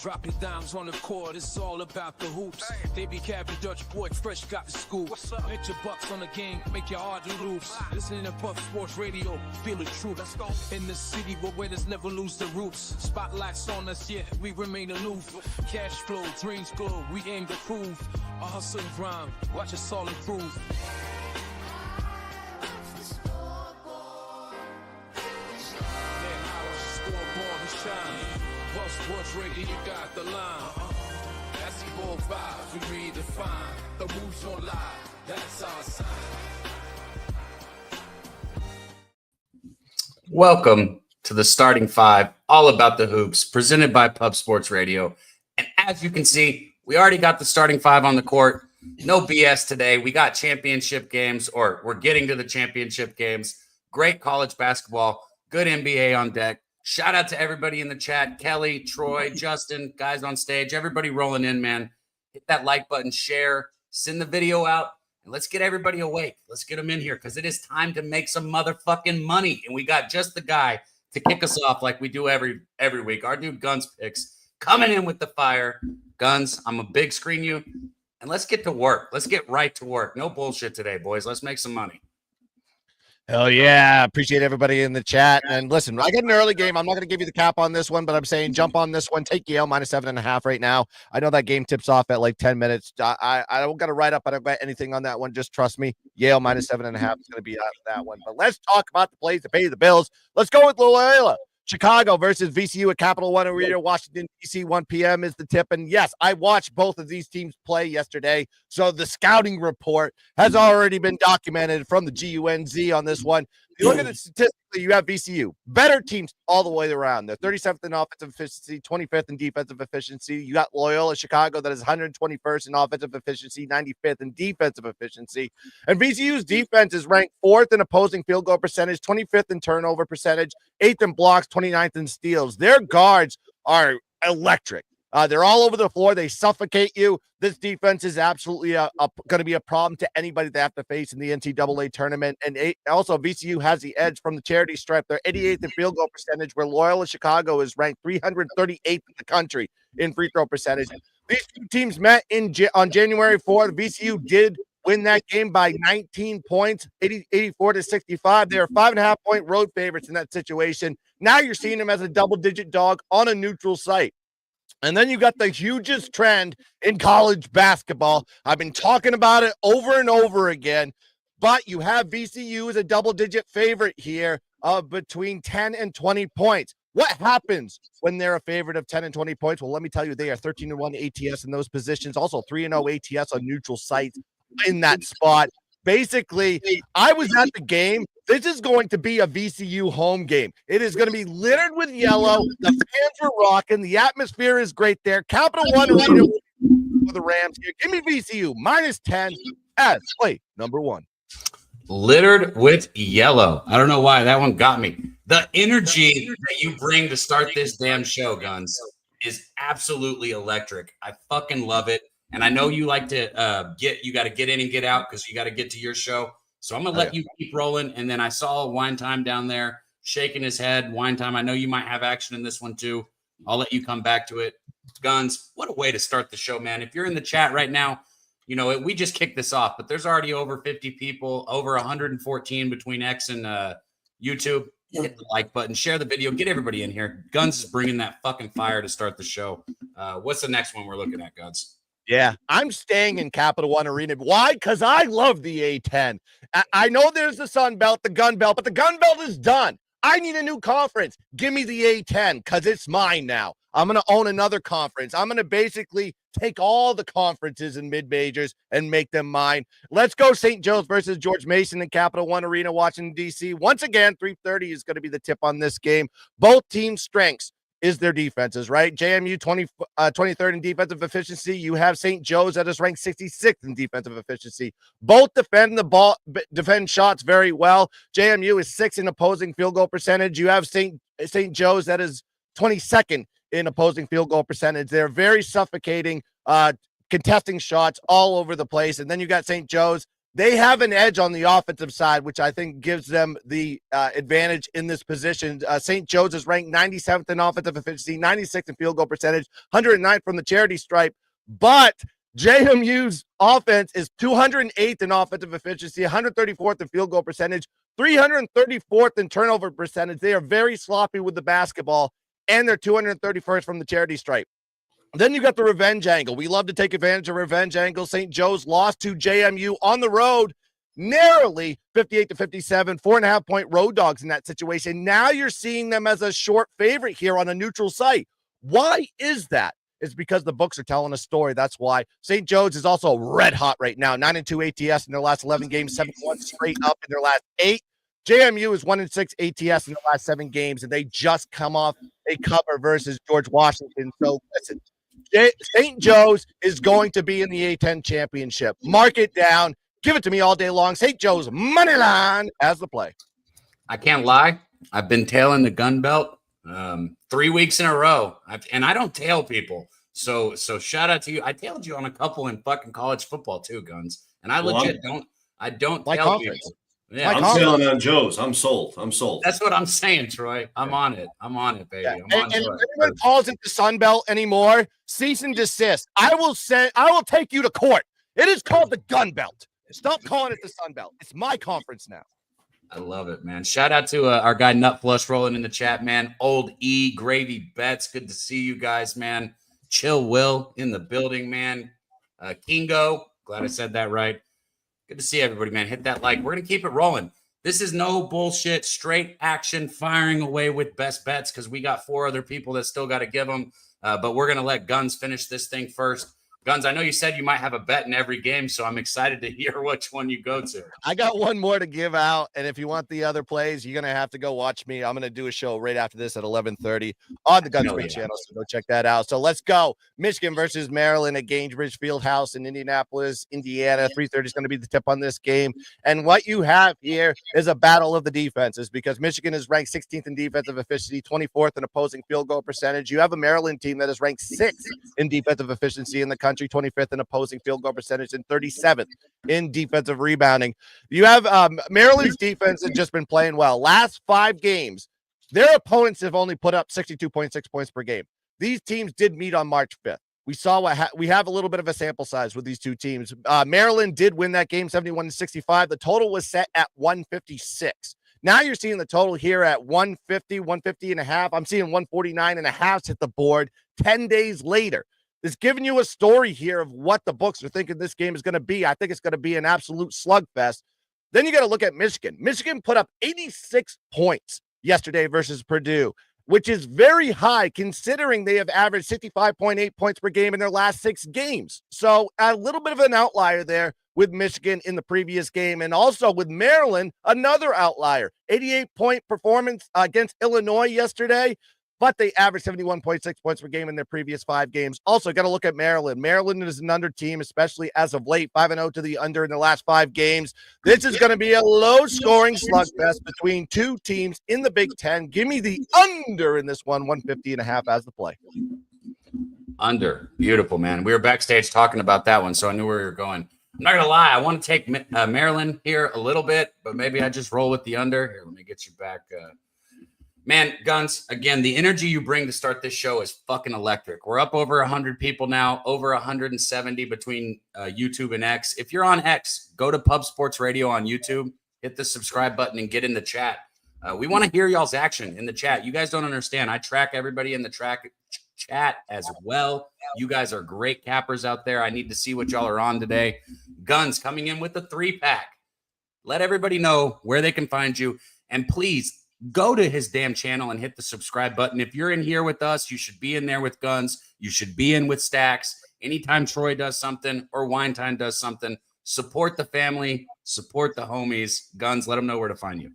Drop your dimes on the court, it's all about the hoops. Daby, Cabby, Dutch boy, fresh got the scoop. Bet your bucks on the game, make your heart loose. Listening to Puff Sports Radio, feel the truth. Let's go. In the city where winners never lose the roots. Spotlights on us, yeah, we remain aloof. Cash flow, dreams glow, we aim to prove. A hustle and grind, watch us all improve. Sports Radio, you got the line. Basketball vibes, we redefine. The moves on live, that's our sign. Welcome to the Starting Five, all about the hoops, presented by Pub Sports Radio. And as you can see, we already got the starting five on the court. No BS today. We got championship games, or we're getting to the championship games. Great college basketball, good NBA on deck. Shout out to everybody in the chat. Kelly, Troy, Justin, guys on stage, everybody rolling in, man. Hit that like button, share, send the video out, and let's get everybody awake. Let's get them in here because it is time to make some motherfucking money. And we got just the guy to kick us off like we do every week. Our dude Guns Picks coming in with the fire. Guns, I'm a big screen you, and let's get to work. Let's get right to work. No bullshit today, boys. Let's make some money. Hell yeah. Appreciate everybody in the chat. And listen, I get an early game. I'm not going to give you the cap on this one, but I'm saying jump on this one. Take Yale minus 7.5 right now. I know that game tips off at like 10 minutes. I don't got to write up. I don't got anything on that one. Just trust me. Yale minus 7.5 is going to be out of that one. But let's talk about the plays to pay the bills. Let's go with Loyola Chicago versus VCU at Capital One Arena, Washington, D.C. 1 p.m. is the tip. And yes, I watched both of these teams play yesterday. So the scouting report has already been documented from the GUNZ on this one. If you look at it statistically, you have VCU. Better teams all the way around. They're 37th in offensive efficiency, 25th in defensive efficiency. You got Loyola Chicago that is 121st in offensive efficiency, 95th in defensive efficiency. And VCU's defense is ranked 4th in opposing field goal percentage, 25th in turnover percentage, 8th in blocks, 29th in steals. Their guards are electric. They're all over the floor. They suffocate you. This defense is absolutely going to be a problem to anybody they have to face in the NCAA tournament. And also, VCU has the edge from the charity stripe. They're 88th in field goal percentage, where Loyola Chicago is ranked 338th in the country in free throw percentage. These two teams met on January 4th. VCU did win that game by 19 points, 84-65. They are 5.5-point road favorites in that situation. Now you're seeing them as a double-digit dog on a neutral site. And then you got the hugest trend in college basketball. I've been talking about it over and over again, but you have VCU as a double-digit favorite here of between 10 and 20 points. What happens when they're a favorite of 10 and 20 points? Well, let me tell you, they are 13-1 ATS in those positions, also 3-0 ATS on neutral sites in that spot. Basically, I was at the game. This is going to be a VCU home game. It is going to be littered with yellow. The fans are rocking. The atmosphere is great there. Capital One Arena for the Rams here. Give me VCU minus 10 as play number one. Littered with yellow. I don't know why that one got me. The energy that you bring to start this damn show, Guns, is absolutely electric. I fucking love it. And I know you like to you got to get in and get out because you got to get to your show. So I'm going to let you keep rolling. And then I saw Wine Time down there shaking his head. Wine Time, I know you might have action in this one too. I'll let you come back to it. Guns, what a way to start the show, man. If you're in the chat right now, you know, we just kicked this off, but there's already over 50 people, over 114 between X and YouTube. Hit the like button, share the video, get everybody in here. Guns is bringing that fucking fire to start the show. What's the next one we're looking at, Guns? Yeah, I'm staying in Capital One Arena. Why? Because I love the A10. I know there's the Sun Belt, the Gun Belt, but the Gun Belt is done. I need a new conference. Give me the A10 because it's mine now. I'm going to own another conference. I'm going to basically take all the conferences and mid-majors and make them mine. Let's go St. Joe's versus George Mason in Capital One Arena, Washington, D.C. Once again, 3:30 is going to be the tip on this game. Both teams' strengths is their defenses, right? JMU 23rd in defensive efficiency. You have St. Joe's that is ranked 66th in defensive efficiency. Both defend shots very well. JMU is 6th in opposing field goal percentage. You have St. Joe's that is 22nd in opposing field goal percentage. They're very suffocating, contesting shots all over the place. And then you got St. Joe's They have an edge on the offensive side, which I think gives them the advantage in this position. St. Joe's is ranked 97th in offensive efficiency, 96th in field goal percentage, 109th from the charity stripe. But JMU's offense is 208th in offensive efficiency, 134th in field goal percentage, 334th in turnover percentage. They are very sloppy with the basketball, and they're 231st from the charity stripe. Then you got the revenge angle. We love to take advantage of revenge angle. St. Joe's lost to JMU on the road narrowly, 58-57, 4.5-point road dogs in that situation. Now you're seeing them as a short favorite here on a neutral site. Why is that? It's because the books are telling a story. That's why. St. Joe's is also red hot right now. 9-2 ATS in their last 11 games, 7-1 straight up in their last 8. JMU is 1-6 ATS in the last 7 games, and they just come off a cover versus George Washington. So listen, St. Joe's is going to be in the A-10 championship. Mark it down. Give it to me all day long. St. Joe's money line as the play. I can't lie. I've been tailing the gun belt 3 weeks in a row. And I don't tail people. So shout out to you. I tailed you on a couple in fucking college football too, Guns. And I legit don't tail people. Yeah, I'm selling on Joe's. I'm sold. That's what I'm saying, Troy. I'm on it, baby. Yeah. I'm on and it. if anyone calls it the Sun Belt anymore, cease and desist. I will take you to court. It is called the Gun Belt. Stop calling it the Sun Belt. It's my conference now. I love it, man. Shout out to our guy Nut Flush rolling in the chat, man. Old E, Gravy Bets. Good to see you guys, man. Chill Will in the building, man. Kingo. Glad I said that right. Good to see everybody, man. Hit that like. We're going to keep it rolling. This is no bullshit, straight action, firing away with best bets because we got 4 other people that still got to give them. But we're going to let Guns finish this thing first. Guns, I know you said you might have a bet in every game, so I'm excited to hear which one you go to. I got one more to give out, and if you want the other plays, you're going to have to go watch me. I'm going to do a show right after this at 11:30 on the Guns Free channel, so go check that out. So let's go. Michigan versus Maryland at Gainsbridge Fieldhouse in Indianapolis, Indiana. 3:30 is going to be the tip on this game. And what you have here is a battle of the defenses because Michigan is ranked 16th in defensive efficiency, 24th in opposing field goal percentage. You have a Maryland team that is ranked 6th in defensive efficiency in the country, 25th in opposing field goal percentage, and 37th in defensive rebounding. You have Maryland's defense has just been playing well. Last 5 games, their opponents have only put up 62.6 points per game. These teams did meet on March 5th. We saw we have a little bit of a sample size with these two teams. Maryland did win that game 71-65. The total was set at 156. Now you're seeing the total here at 150 and a half. I'm seeing 149 and a half hit the board 10 days later. It's giving you a story here of what the books are thinking this game is going to be. I think it's going to be an absolute slugfest. Then you got to look at Michigan. Michigan put up 86 points yesterday versus Purdue, which is very high considering they have averaged 65.8 points per game in their last 6 games. So a little bit of an outlier there with Michigan in the previous game. And also with Maryland, another outlier, 88-point performance against Illinois yesterday. But they averaged 71.6 points per game in their previous 5 games. Also, got to look at Maryland. Maryland is an under team, especially as of late, 5-0 to the under in the last 5 games. This is going to be a low-scoring slugfest between 2 teams in the Big Ten. Give me the under in this one, 150 and a half as the play. Under. Beautiful, man. We were backstage talking about that one, so I knew where you were going. I'm not going to lie. I want to take Maryland here a little bit, but maybe I just roll with the under. Here, let me get you back. Man, Guns, again, the energy you bring to start this show is fucking electric. We're up over 100 people now, over 170 between YouTube and X. If you're on X, go to Pub Sports Radio on YouTube, hit the subscribe button, and get in the chat. We want to hear y'all's action in the chat. You guys don't understand. I track everybody in the chat as well. You guys are great cappers out there. I need to see what y'all are on today. Guns coming in with a 3-pack. Let everybody know where they can find you. And please, go to his damn channel and hit the subscribe button. If you're in here with us, you should be in there with Guns. You should be in with Stacks. Anytime Troy does something or Wine Time does something, support the family, support the homies. Guns, let them know where to find you.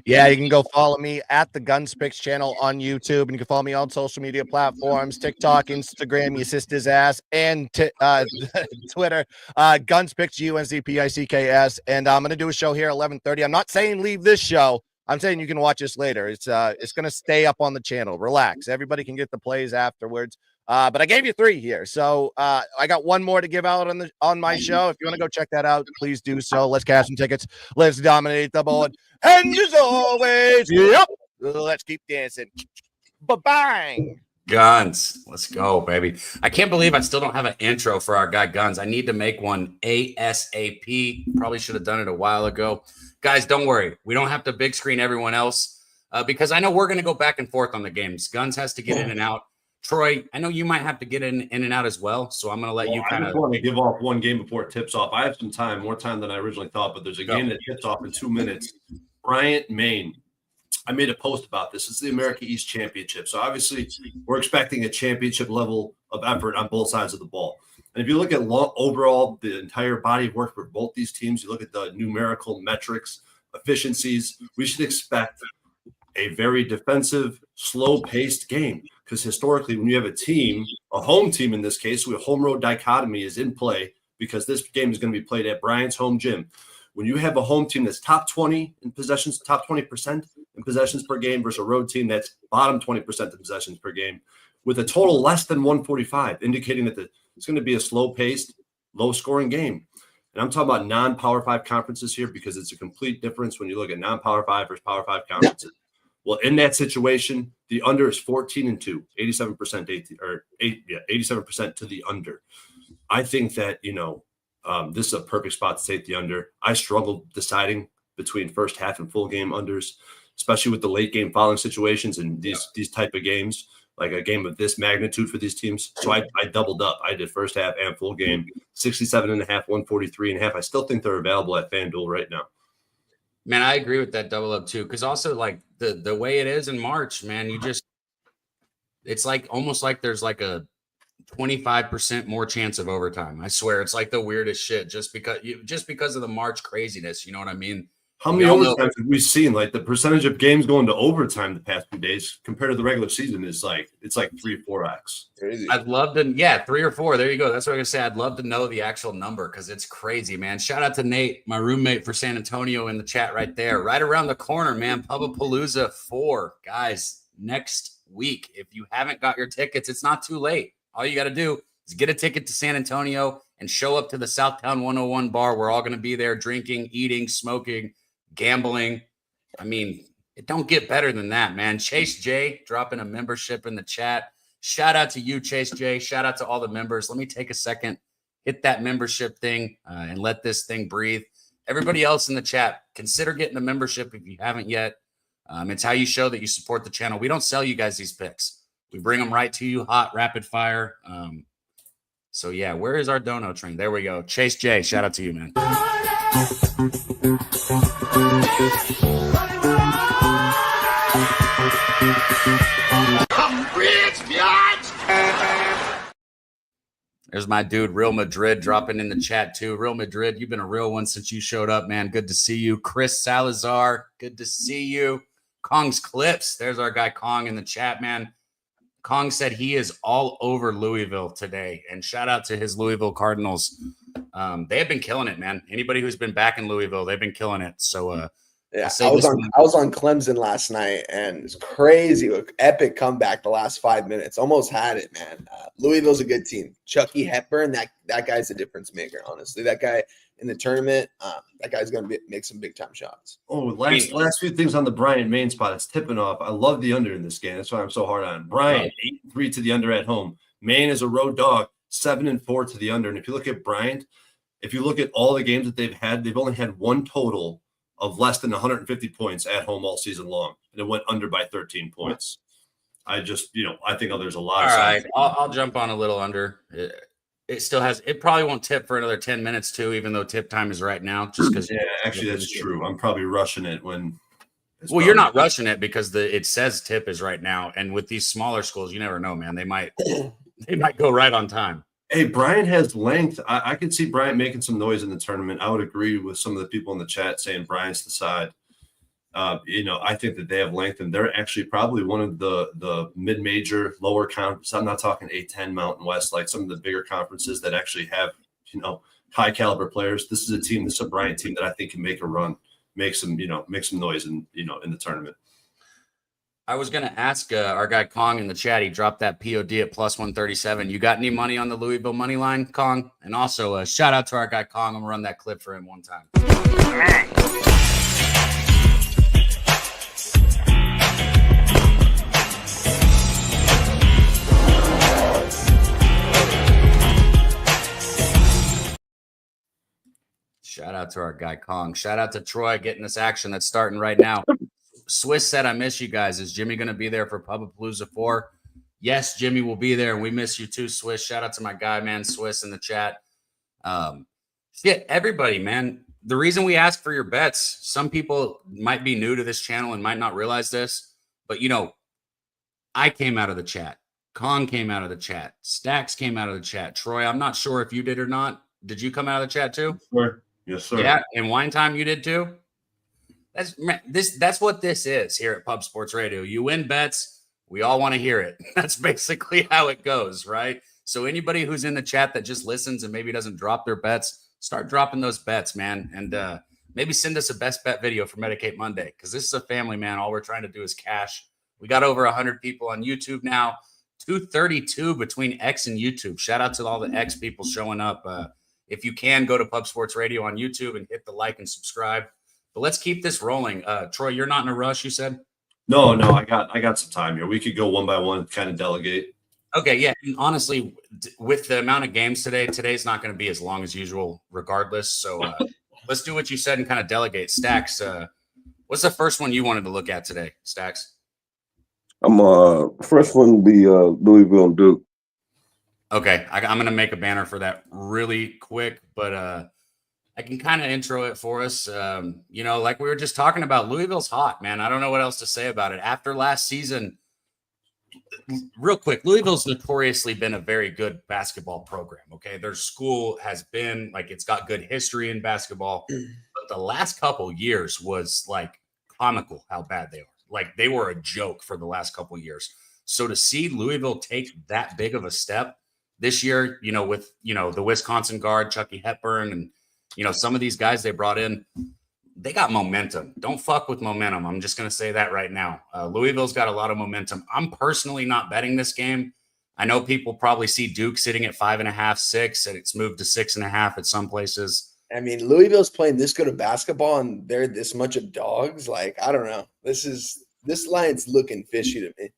Yeah, you can go follow me at the Guns Picks channel on YouTube, and you can follow me on social media platforms, TikTok, Instagram, you assist his ass, and Twitter, Guns Picks, UNZPICKS. And I'm going to do a show here at 11:30. I'm not saying leave this show. I'm saying you can watch this later. It's going to stay up on the channel. Relax. Everybody can get the plays afterwards. But I gave you 3 here. So I got one more to give out on my show. If you want to go check that out, please do so. Let's cash some tickets. Let's dominate the board. And as always, yep, let's keep dancing. Ba-bang. Guns. Let's go, baby. I can't believe I still don't have an intro for our guy Guns. I need to make one ASAP. Probably should have done it a while ago. Guys, don't worry. We don't have to big screen everyone else because I know we're going to go back and forth on the games. Guns has to get in and out. Troy, I know you might have to get in and out as well, so I'm going to let you kind of. I just want to give off one game before it tips off. I have some time, more time than I originally thought, but there's a game that tips off in 2 minutes. Bryant, Maine. I made a post about this. It's the America East Championship. So obviously we're expecting a championship level of effort on both sides of the ball. And if you look at overall the entire body of work for both these teams, you look at the numerical metrics, efficiencies, we should expect a very defensive, slow-paced game. Because historically, when you have a team, a home team in this case, where a home road dichotomy is in play because this game is going to be played at Bryant's home gym. When you have a home team that's top 20 in possessions, top 20% in possessions per game versus a road team that's bottom 20% in possessions per game with a total less than 145, indicating that it's going to be a slow-paced, low-scoring game. And I'm talking about non-Power 5 conferences here because it's a complete difference when you look at non-Power 5 versus Power 5 conferences. Well, in that situation, the under is 14-2, 87% to the under. I think that, this is a perfect spot to take the under. I struggled deciding between first half and full game unders, especially with the late game following situations and these type of games, like a game of this magnitude for these teams. So I doubled up. I did first half and full game, 67.5, 143.5. I still think they're available at FanDuel right now. Man, I agree with that double up too. Because also like the way it is in March, man, it's like almost like there's like a 25% more chance of overtime. I swear it's like the weirdest shit just because of the March craziness. You know what I mean? How many overtimes have we seen? Like the percentage of games going to overtime the past few days compared to the regular season is like 3-4x. Crazy. I'd love to, 3 or 4. There you go. That's what I'm gonna say. I'd love to know the actual number because it's crazy, man. Shout out to Nate, my roommate for San Antonio, in the chat right there. Right around the corner, man. Pubapalooza 4, guys, next week. If you haven't got your tickets, it's not too late. All you got to do is get a ticket to San Antonio and show up to the Southtown 101 bar. We're all going to be there drinking, eating, smoking, gambling. I mean, it don't get better than that, man. Chase J dropping a membership in the chat. Shout out to you, Chase J. Shout out to all the members. Let me take a second, hit that membership thing and let this thing breathe. Everybody else in the chat, consider getting a membership if you haven't yet. It's how you show that you support the channel. We don't sell you guys these picks. We bring them right to you, hot, rapid fire. So, yeah, where is our dono train? There we go. Chase J, shout out to you, man. There's my dude, Real Madrid, dropping in the chat, too. Real Madrid, you've been a real one since you showed up, man. Good to see you. Chris Salazar, good to see you. Kong's Clips, there's our guy Kong in the chat, man. Kong said he is all over Louisville today, and shout out to his Louisville Cardinals. They have been killing it, man. Anybody who's been back in Louisville, they've been killing it. So, I was on Clemson last night, and it's crazy. Epic comeback the last 5 minutes. Almost had it, man. Louisville's a good team. Chucky Hepburn, that guy's a difference maker, honestly. That guy in the tournament, that guy's going to make some big-time shots. Oh, last few things on the Bryant Maine spot. It's tipping off. I love the under in this game. That's why I'm so hard on Bryant. 8-3 to the under at home. Maine is a road dog, 7-4 to the under. And if you look at Bryant, if you look at all the games that they've had, they've only had one total of less than 150 points at home all season long. And it went under by 13 points. I just, I think there's a lot of signs. I'll jump on a little under. It still has. It probably won't tip for another 10 minutes too, even though tip time is right now. Just because. Yeah, actually, that's true. I'm probably rushing it when. Well, you're not rushing it because it says tip is right now, and with these smaller schools, you never know, man. They might go right on time. Hey, Bryant has length. I could see Bryant making some noise in the tournament. I would agree with some of the people in the chat saying Bryant's the side. I think that they have length, and they're actually probably one of the mid-major lower conferences. I'm not talking A10 Mountain West, like some of the bigger conferences that actually have, high caliber players. This is a Bryant team that I think can make a run, make some noise in the tournament. I was going to ask our guy Kong in the chat. He dropped that POD at plus 137. You got any money on the Louisville money line, Kong? And also, shout out to our guy Kong. I'm going to run that clip for him one time. Shout out to our guy Kong. Shout out to Troy getting this action that's starting right now. Swiss said, I miss you guys. Is Jimmy going to be there for Pubapalooza 4? Yes, Jimmy will be there, and we miss you too, Swiss. Shout out to my guy, man, Swiss in the chat. Everybody, man. The reason we ask for your bets, some people might be new to this channel and might not realize this, but, I came out of the chat. Kong came out of the chat. Stacks came out of the chat. Troy, I'm not sure if you did or not. Did you come out of the chat too? Sure. Yes, sir. Yeah, and Wine Time you did too? That's what this is here at Pub Sports Radio. You win bets, we all want to hear it. That's basically how it goes, right? So anybody who's in the chat that just listens and maybe doesn't drop their bets, start dropping those bets, man. And maybe send us a best bet video for Medicate Monday, because this is a family, man. All we're trying to do is cash. We got over 100 people on YouTube now, 232 between X and YouTube. Shout out to all the X people showing up. If you can, go to Pub Sports Radio on YouTube and hit the like and subscribe. But let's keep this rolling. Troy, you're not in a rush, you said? No, I got some time here. We could go one by one, kind of delegate. Okay, yeah. And honestly, with the amount of games today's not going to be as long as usual regardless. So let's do what you said and kind of delegate. Stacks, what's the first one you wanted to look at today, Stacks? First one would be Louisville and Duke. Okay, I'm going to make a banner for that really quick, but I can kind of intro it for us. Like we were just talking about, Louisville's hot, man. I don't know what else to say about it. After last season, real quick, Louisville's notoriously been a very good basketball program, okay? Their school has been, it's got good history in basketball, but the last couple years was, comical how bad they are. They were a joke for the last couple years. So to see Louisville take that big of a step this year, with, the Wisconsin guard, Chucky Hepburn, and, some of these guys they brought in, they got momentum. Don't fuck with momentum. I'm just going to say that right now. Louisville's got a lot of momentum. I'm personally not betting this game. I know people probably see Duke sitting at 5.5, 6, and it's moved to 6.5 at some places. I mean, Louisville's playing this good of basketball, and they're this much of dogs. I don't know. This line's looking fishy to me.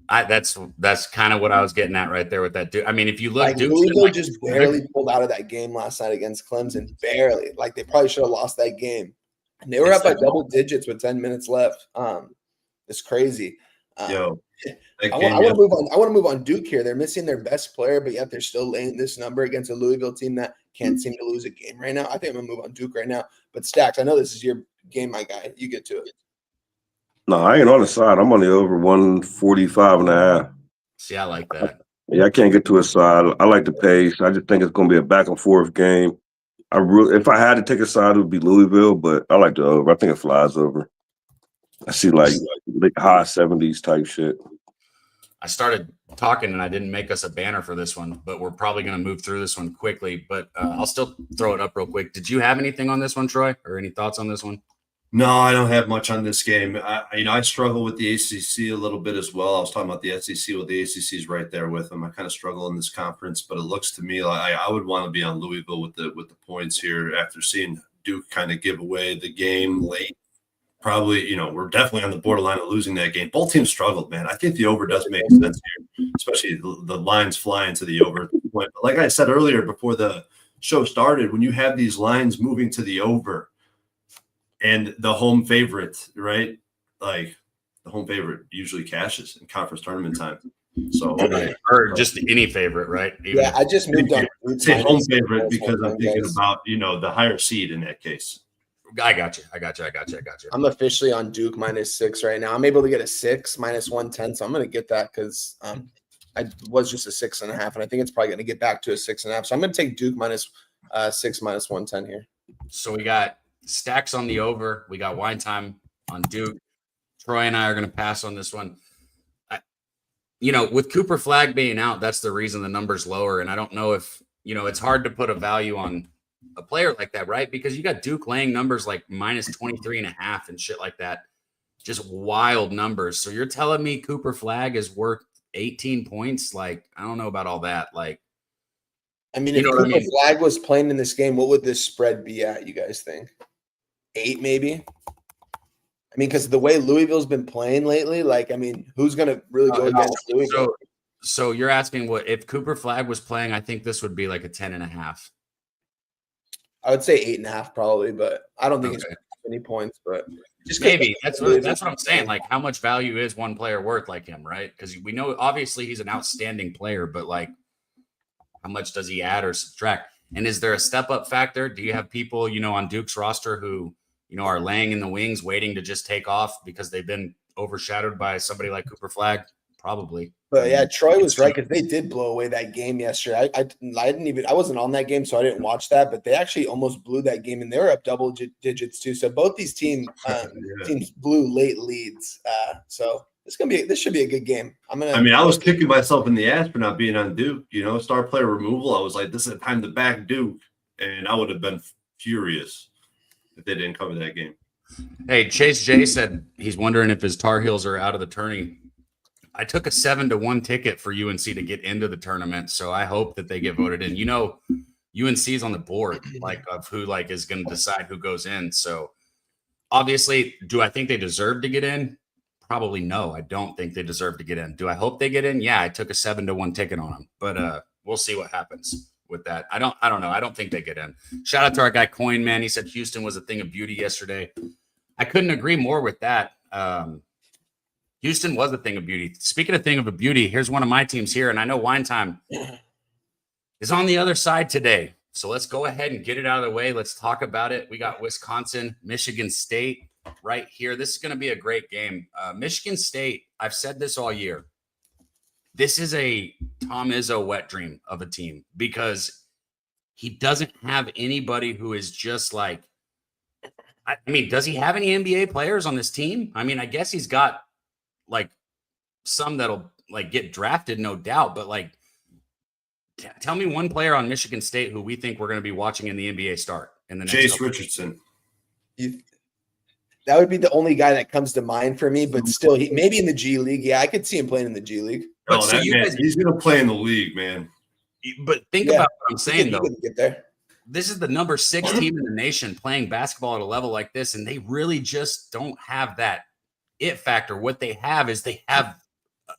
That's kind of what I was getting at right there with that Duke. I mean, if you look, Louisville just barely pulled out of that game last night against Clemson. Barely. They probably should have lost that game. And they were up by double digits with 10 minutes left. It's crazy. I want to move on Duke here. They're missing their best player, but yet they're still laying this number against a Louisville team that can't seem to lose a game right now. I think I'm going to move on Duke right now. But Stacks, I know this is your game, my guy. You get to it. No, I ain't on the side. I'm on the over 145.5. See, I like that. Yeah, I can't get to a side. I like the pace. I just think it's going to be a back and forth game. If I had to take a side, it would be Louisville, but I like the over. I think it flies over. I see high 70s type shit. I started talking and I didn't make us a banner for this one, but we're probably going to move through this one quickly. But I'll still throw it up real quick. Did you have anything on this one, Troy, or any thoughts on this one? No, I don't have much on this game. I struggle with the ACC a little bit as well. I was talking about the SEC. Well, the ACC is right there with them. I kind of struggle in this conference, but it looks to me like I would want to be on Louisville with the points here after seeing Duke kind of give away the game late. Probably, we're definitely on the borderline of losing that game. Both teams struggled, man. I think the over does make sense here, especially the lines flying to the over. But like I said earlier before the show started, when you have these lines moving to the over, and the home favorite, right? The home favorite usually cashes in conference tournament time. So, or just any favorite, right? Even I just moved on. Say home favorite because I'm thinking about the higher seed in that case. I got you. I'm officially on Duke -6 right now. I'm able to get a 6 -110, so I'm going to get that because I was just a 6.5, and I think it's probably going to get back to a 6.5. So I'm going to take Duke -6 -110 here. So we got Stacks on the over. We got Wine Time on Duke. Troy and I are going to pass on this one. With Cooper Flagg being out, that's the reason the number's lower. And I don't know if, it's hard to put a value on a player like that, right? Because you got Duke laying numbers like -23.5 and shit like that. just wild numbers. So you're telling me Cooper Flagg is worth 18 points? Like, I don't know about all that. Like, I mean, You if know what I Cooper mean? Flagg was playing in this game, what would this spread be at, you guys think? 8 maybe? I mean, because the way Louisville's been playing lately, like, I mean, who's going to really go against Louisville? So you're asking what if Cooper Flagg was playing? I think this would be like a 10.5. I would say 8.5 probably, but I don't think Okay. it's any points. But just Maybe that's what I'm saying. Like, how much value is one player worth like him, right? Because we know obviously he's an outstanding player, but like, how much does he add or subtract? And is there a step up factor? Do you have people, on Duke's roster who, are laying in the wings waiting to just take off because they've been overshadowed by somebody like Cooper Flagg? Probably. But yeah, Troy was right because they did blow away that game yesterday. I wasn't on that game, so I didn't watch that. But they actually almost blew that game, and they were up double digits too. So both these teams blew late leads. So this should be a good game. I was kicking myself in the ass for not being on Duke. Star player removal. I was like, this is the time to back Duke, and I would have been furious if they didn't cover that game. Hey, Chase J said he's wondering if his Tar Heels are out of the tourney. I took a 7-1 ticket for UNC to get into the tournament, so I hope that they get voted in. UNC is on the board, of who is going to decide who goes in. So obviously, do I think they deserve to get in? Probably no. I don't think they deserve to get in. Do I hope they get in? Yeah, I took a 7-1 ticket on them, but we'll see what happens with that. I don't know. I don't think they get in. Shout out to our guy Coin Man. He said Houston was a thing of beauty yesterday. I couldn't agree more with that. Houston was a thing of beauty. Speaking of thing of a beauty, here's one of my teams here, and I know Wine Time is on the other side today. So let's go ahead and get it out of the way. Let's talk about it. We got Wisconsin, Michigan State right here. This is going to be a great game. Michigan State, I've said this all year. This is a Tom Izzo wet dream of a team because he doesn't have anybody who is just like, does he have any NBA players on this team? I guess he's got some that'll get drafted, no doubt, but tell me one player on Michigan State who we think we're going to be watching in the NBA start in the next Chase Richardson. That would be the only guy that comes to mind for me, but still, maybe in the G League. Yeah, I could see him playing in the G League. But he's going to play in the league, man. But think about what I'm saying, though. Get there. This is the number 6 team in the nation playing basketball at a level like this, and they really just don't have that it factor. What they have is they have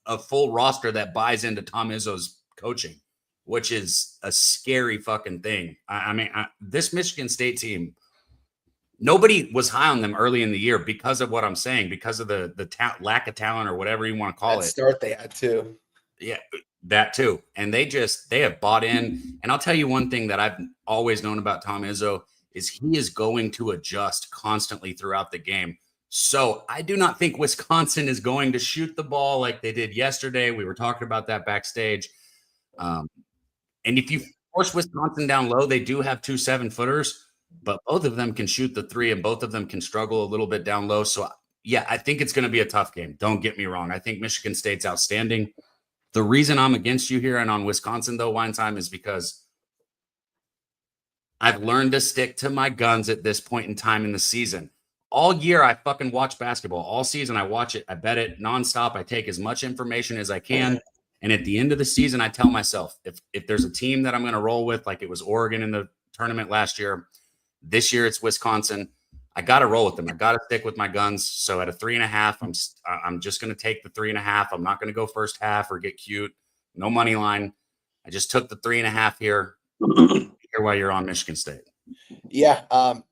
a full roster that buys into Tom Izzo's coaching, which is a scary fucking thing. This Michigan State team, nobody was high on them early in the year because of what I'm saying, because of the lack of talent or whatever you want to call it. Start they had too. Yeah, that too. And they have bought in. And I'll tell you one thing that I've always known about Tom Izzo is he is going to adjust constantly throughout the game. So I do not think Wisconsin is going to shoot the ball like they did yesterday. We were talking about that backstage. And if you force Wisconsin down low, they do have 2 7-footers, but both of them can shoot the 3 and both of them can struggle a little bit down low. So yeah, I think it's going to be a tough game. Don't get me wrong. I think Michigan State's outstanding. The reason I'm against you here and on Wisconsin, though, Wine Time, is because I've learned to stick to my guns at this point in time in the season. All year, I fucking watch basketball. All season, I watch it. I bet it nonstop. I take as much information as I can. And at the end of the season, I tell myself, if there's a team that I'm going to roll with, like it was Oregon in the tournament last year, this year it's Wisconsin, I got to roll with them. I got to stick with my guns. So at a 3.5, I'm just going to take the 3.5. I'm not going to go first half or get cute. No money line. I just took the 3.5 here. Here while you're on Michigan State. Yeah,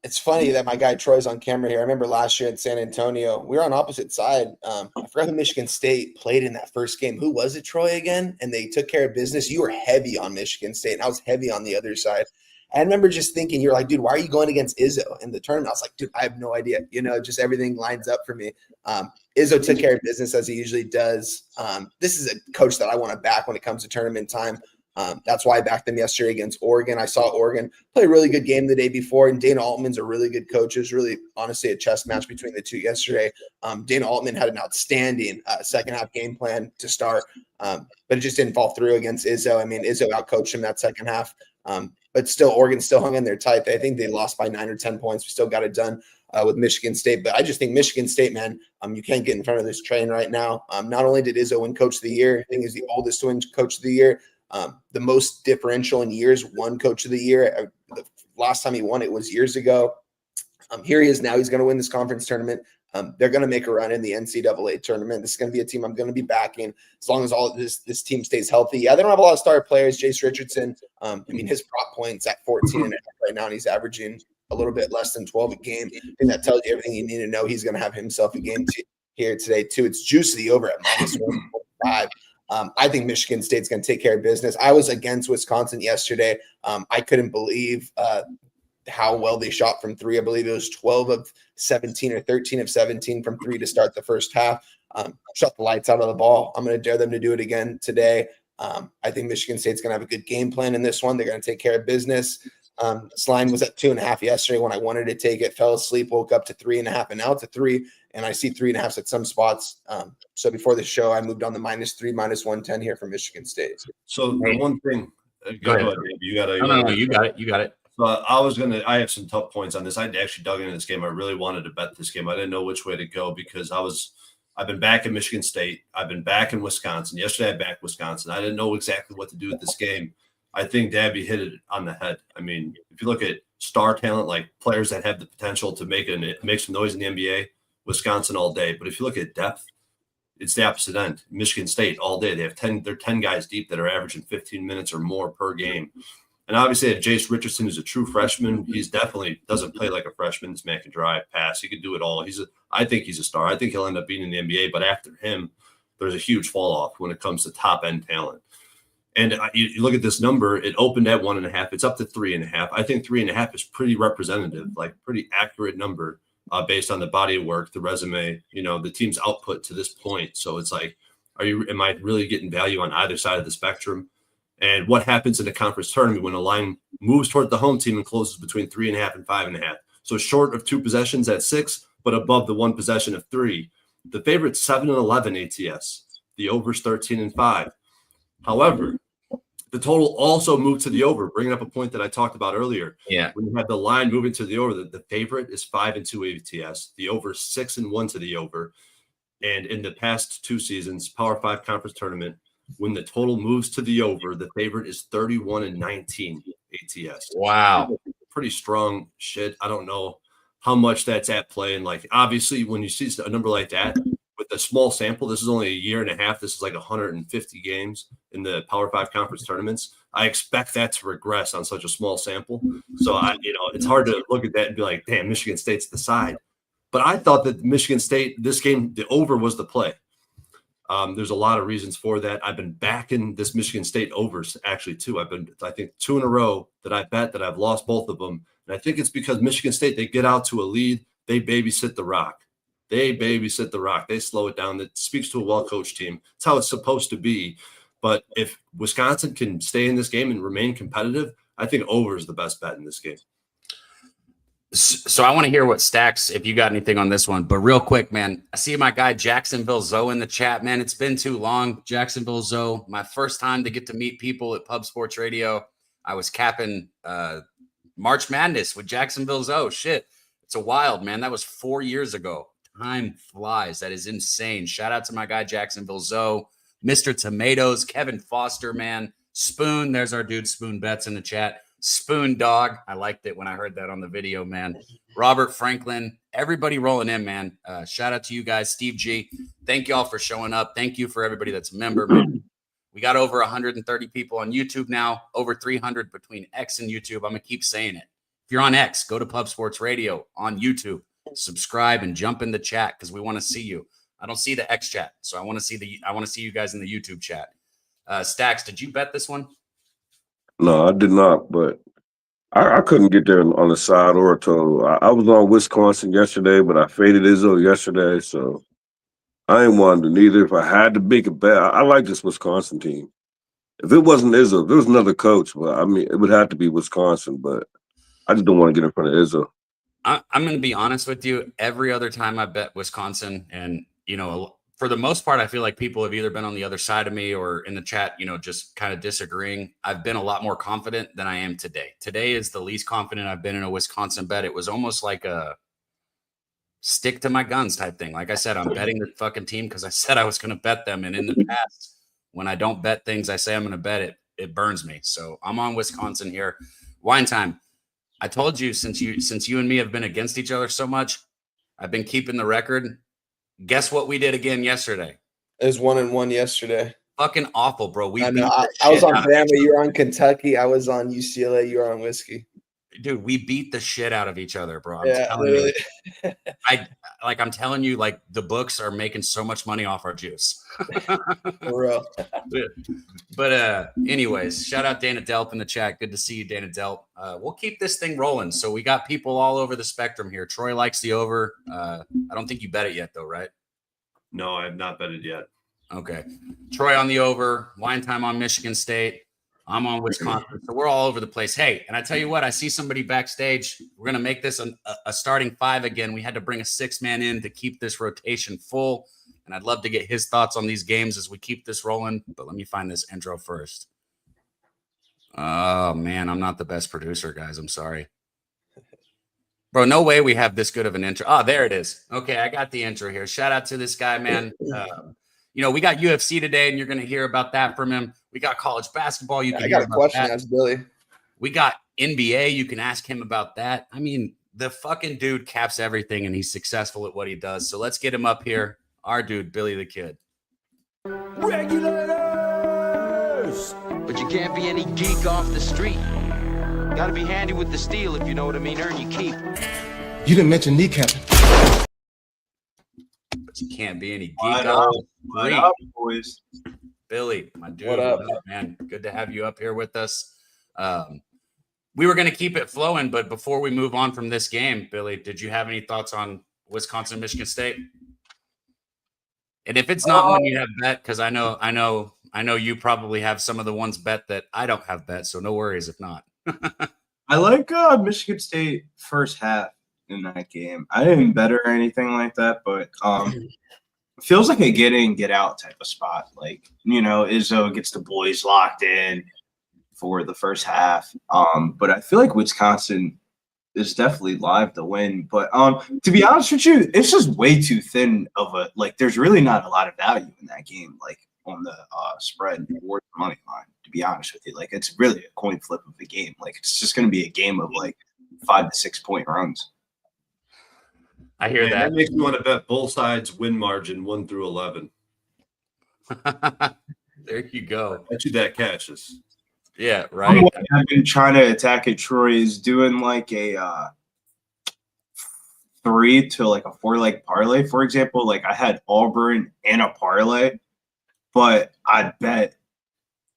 it's funny that my guy Troy's on camera here. I remember last year in San Antonio, we were on opposite side. I forgot who Michigan State played in that first game. Who was it, Troy, again? And they took care of business. You were heavy on Michigan State, and I was heavy on the other side. I remember just thinking, you're like, dude, why are you going against Izzo in the tournament? I was like, dude, I have no idea. Just everything lines up for me. Izzo took care of business as he usually does. This is a coach that I want to back when it comes to tournament time. That's why I backed them yesterday against Oregon. I saw Oregon play a really good game the day before, and Dana Altman's a really good coach. It was really, honestly, a chess match between the two yesterday. Dana Altman had an outstanding second half game plan to start, but it just didn't fall through against Izzo. Izzo outcoached him that second half, but still, Oregon still hung in there tight. I think they lost by 9 or 10 points. We still got it done. with Michigan State. But I just think Michigan State, man, you can't get in front of this train right now. Not only did Izzo win Coach of the Year, I think he's the oldest to win Coach of the Year. The most differential in years, won Coach of the Year. The last time he won it was years ago. Here he is now. He's going to win this conference tournament. They're going to make a run in the NCAA tournament. This is going to be a team I'm going to be backing as long as all this team stays healthy. Yeah, they don't have a lot of star players. Jace Richardson, I mean, his prop points at 14 and a half right now, and he's averaging a little bit less than 12 a game. I think that tells you everything you need to know. He's going to have himself a game here today, too. It's juice the over at minus 1.5. I think Michigan State's going to take care of business. I was against Wisconsin yesterday. I couldn't believe how well they shot from three. I believe it was 12 of 17 or 13 of 17 from three to start the first half. Shut the lights out of the ball. I'm going to dare them to do it again today. I think Michigan State's going to have a good game plan in this one. They're going to take care of business. This line was at 2.5 yesterday when I wanted to take it, fell asleep, woke up to 3.5, and now it's a 3, and I see 3.5s at some spots. So before the show, I moved on the -3, -110 here for Michigan State. So the one thing, go ahead, David. You got it. You got it. So I have some tough points on this. I actually dug into this game. I really wanted to bet this game. I didn't know which way to go because I've been back in Michigan State. I've been back in Wisconsin. Yesterday I backed Wisconsin. I didn't know exactly what to do with this game. I think Daby hit it on the head. I mean, if you look at star talent, like players that have the potential to make some noise in the NBA, Wisconsin all day. But if you look at depth, it's the opposite end. Michigan State all day. They're 10 guys deep that are averaging 15 minutes or more per game. And obviously, they have Jace Richardson, who's a true freshman. He's definitely doesn't play like a freshman. This man can drive, pass. He can do it all. I think he's a star. I think he'll end up being in the NBA. But after him, there's a huge fall off when it comes to top end talent. And you look at this number. It opened at 1.5. It's up to 3.5. I think 3.5 is pretty representative, like pretty accurate number based on the body of work, the resume, the team's output to this point. So it's like, am I really getting value on either side of the spectrum? And what happens in a conference tournament when a line moves toward the home team and closes between 3.5 and 5.5? So short of 2 possessions at 6, but above the 1 possession of 3. The favorite's 7-11 ATS. The over's 13-5. However, the total also moved to the over, bringing up a point that I talked about earlier. Yeah. When you have the line moving to the over, the favorite is 5-2 ATS. The over is 6-1 to the over. And in the past 2 seasons, Power 5 conference tournament, when the total moves to the over, the favorite is 31-19 ATS. Wow. Pretty strong shit. I don't know how much that's at play. And like, obviously, when you see a number like that with a small sample, this is only a year and a half. This is like 150 games in the Power 5 conference tournaments. I expect that to regress on such a small sample. So it's hard to look at that and be like, damn, Michigan State's the side. But I thought that Michigan State, this game, the over was the play. There's a lot of reasons for that. I've been backing this Michigan State overs actually too. I think 2 in a row that I bet that I've lost both of them. And I think it's because Michigan State, they get out to a lead. They babysit the rock. They slow it down. That speaks to a well-coached team. It's how it's supposed to be. But if Wisconsin can stay in this game and remain competitive, I think over is the best bet in this game. So I want to hear what Stacks, if you got anything on this one. But real quick, man, I see my guy Jacksonville Zoe in the chat, man. It's been too long. Jacksonville Zoe, my first time to get to meet people at Pub Sports Radio. I was capping March Madness with Jacksonville Zoe. Shit, it's a wild, man. That was 4 years ago. Time flies. That is insane. Shout out to my guy Jacksonville Zoe, Mr. Tomatoes, Kevin Foster, man. Spoon, there's our dude Spoon Betts in the chat. Spoon Dog. I liked it when I heard that on the video, man. Robert Franklin, everybody rolling in, man. Shout out to you guys. Steve G, thank y'all for showing up. Thank you for everybody that's a member, man. We got over 130 people on YouTube now, over 300 between X and YouTube. I'm going to keep saying it. If you're on X, go to Pub Sports Radio on YouTube. Subscribe and jump in the chat because we want to see you. I don't see the X chat, so I want to see you guys in the YouTube chat. Stacks, did you bet this one? No, I did not, but I couldn't get there on the side or a total. I was on Wisconsin yesterday, but I faded Izzo yesterday, so I ain't wanted to neither. If I had to make a bet, I like this Wisconsin team. If it wasn't Izzo, if there was another coach, well, I mean, it would have to be Wisconsin, but I just don't want to get in front of Izzo. I'm going to be honest with you. Every other time I bet Wisconsin, and, for the most part, I feel like people have either been on the other side of me or in the chat, just kind of disagreeing. I've been a lot more confident than I am today. Today is the least confident I've been in a Wisconsin bet. It was almost like stick to my guns type thing. Like I said, I'm betting the fucking team because I said I was going to bet them. And in the past, when I don't bet things, I say I'm going to bet it. It burns me. So I'm on Wisconsin here. Wine time. I told you since you and me have been against each other so much, I've been keeping the record. Guess what we did again yesterday? It was 1-1 yesterday. Fucking awful, bro. I know. I was on Bama. You were on Kentucky. I was on UCLA. You were on whiskey. Dude, we beat the shit out of each other, bro. I'm Yeah, telling literally. you. I'm telling you, like the books are making so much money off our juice. For real. But anyways, shout out Dana Delp in the chat. Good to see you, Dana Delp. We'll keep this thing rolling. So we got people all over the spectrum here. Troy likes the over. I don't think you bet it yet, though, right? No, I have not betted yet. Okay. Troy on the over. Wine time on Michigan State. I'm on Wisconsin. So we're all over the place. Hey, and I tell you what, I see somebody backstage. We're going to make this a starting 5 again. We had to bring a 6-man in to keep this rotation full. And I'd love to get his thoughts on these games as we keep this rolling. But let me find this intro first. Oh, man, I'm not the best producer, guys. I'm sorry. Bro, no way we have this good of an intro. Oh, there it is. Okay, I got the intro here. Shout out to this guy, man. We got UFC today, and you're going to hear about that from him. We got college basketball. I got a question. That's Billy. We got NBA. You can ask him about that. I mean, the fucking dude caps everything, and he's successful at what he does. So let's get him up here. Our dude, Billy the Kid. Regulators! But you can't be any geek off the street. Gotta be handy with the steel, if you know what I mean. Earn your keep. You didn't mention kneecapping. But you can't be any geek What up, boys? Billy, my dude. What up, man? Good to have you up here with us. We were going to keep it flowing, but before we move on from this game, Billy, did you have any thoughts on Wisconsin, Michigan State? And if it's not one you have bet, because I know you probably have some of the ones bet that I don't have bet, so no worries if not. I like Michigan State first half in that game. I didn't bet or anything like that, but it feels like a get in, get out type of spot. Like, Izzo gets the boys locked in for the first half. But I feel like Wisconsin is definitely live to win. But to be honest with you, it's just way too thin of a there's really not a lot of value in that game, like on the spread or the money line, to be honest with you. Like, it's really a coin flip of a game. Like, it's just going to be a game of 5 to 6 point runs. I hear that. That makes me want to bet both sides win margin 1 through 11. There you go. Bet you that catches. Yeah, right. I've been trying to attack it. Troy is doing a 3 to a 4-leg parlay, for example. Like, I had Auburn and a parlay, but I bet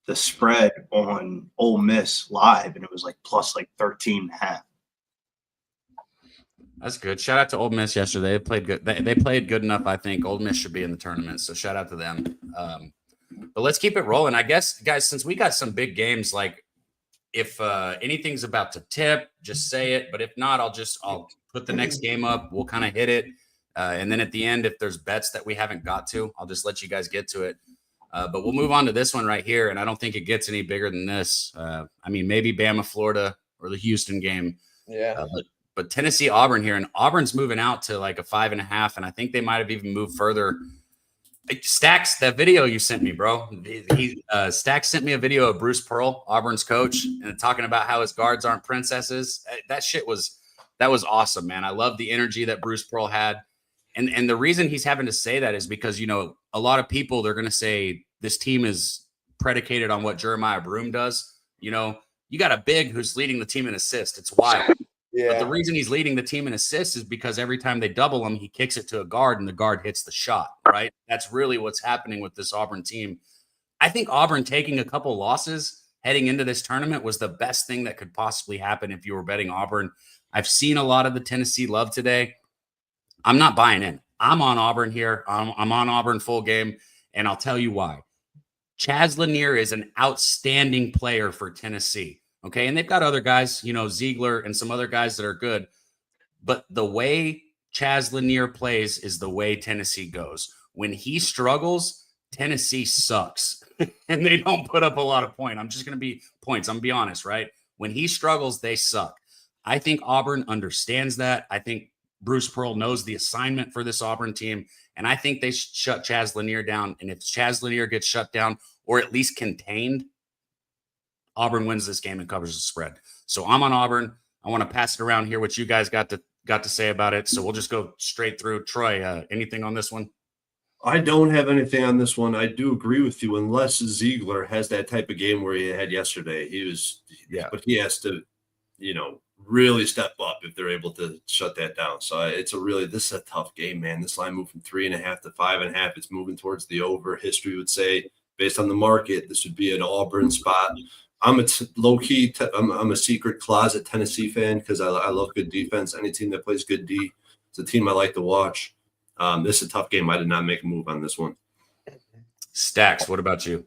the spread on Ole Miss live, and it was plus 13.5. That's good. Shout out to Ole Miss yesterday. They played good. They played good enough, I think. Ole Miss should be in the tournament, so shout out to them. But let's keep it rolling. I guess, guys, since we got some big games, if anything's about to tip, just say it. But if not, I'll put the next game up. We'll kind of hit it. And then at the end, if there's bets that we haven't got to, I'll just let you guys get to it. But we'll move on to this one right here. And I don't think it gets any bigger than this. Maybe Bama, Florida, or the Houston game. Yeah. But Tennessee, Auburn here. And Auburn's moving out to a 5.5. And I think they might have even moved further. Stacks, that video you sent me, bro. Stacks sent me a video of Bruce Pearl, Auburn's coach, and talking about how his guards aren't princesses. That was awesome, man. I love the energy that Bruce Pearl had. And the reason he's having to say that is because, a lot of people, they're going to say this team is predicated on what Jeremiah Broome does. You got a big who's leading the team in assists. It's wild. Yeah. But the reason he's leading the team in assists is because every time they double him, he kicks it to a guard and the guard hits the shot, right? That's really what's happening with this Auburn team. I think Auburn taking a couple losses heading into this tournament was the best thing that could possibly happen if you were betting Auburn. I've seen a lot of the Tennessee love today. I'm not buying in. I'm on Auburn here. I'm on Auburn full game, and I'll tell you why. Chaz Lanier is an outstanding player for Tennessee. Okay, and they've got other guys, Ziegler and some other guys that are good. But the way Chaz Lanier plays is the way Tennessee goes. When he struggles, Tennessee sucks. And they don't put up a lot of points. I'm just going to be honest, right? When he struggles, they suck. I think Auburn understands that. I think Bruce Pearl knows the assignment for this Auburn team, and I think they shut Chaz Lanier down. And if Chaz Lanier gets shut down or at least contained, Auburn wins this game and covers the spread. So I'm on Auburn. I want to pass it around here what you guys got to say about it. So we'll just go straight through. Troy, anything on this one? I don't have anything on this one. I do agree with you, unless Ziegler has that type of game where he had yesterday. But he has to, really step up if they're able to shut that down. So this is a tough game, man. This line moved from 3.5 to 5.5. It's moving towards the over. History would say, based on the market, this would be an Auburn spot. I'm I'm a secret closet Tennessee fan because I love good defense. Any team that plays good D, it's a team I like to watch. This is a tough game. I did not make a move on this one. Stacks, what about you?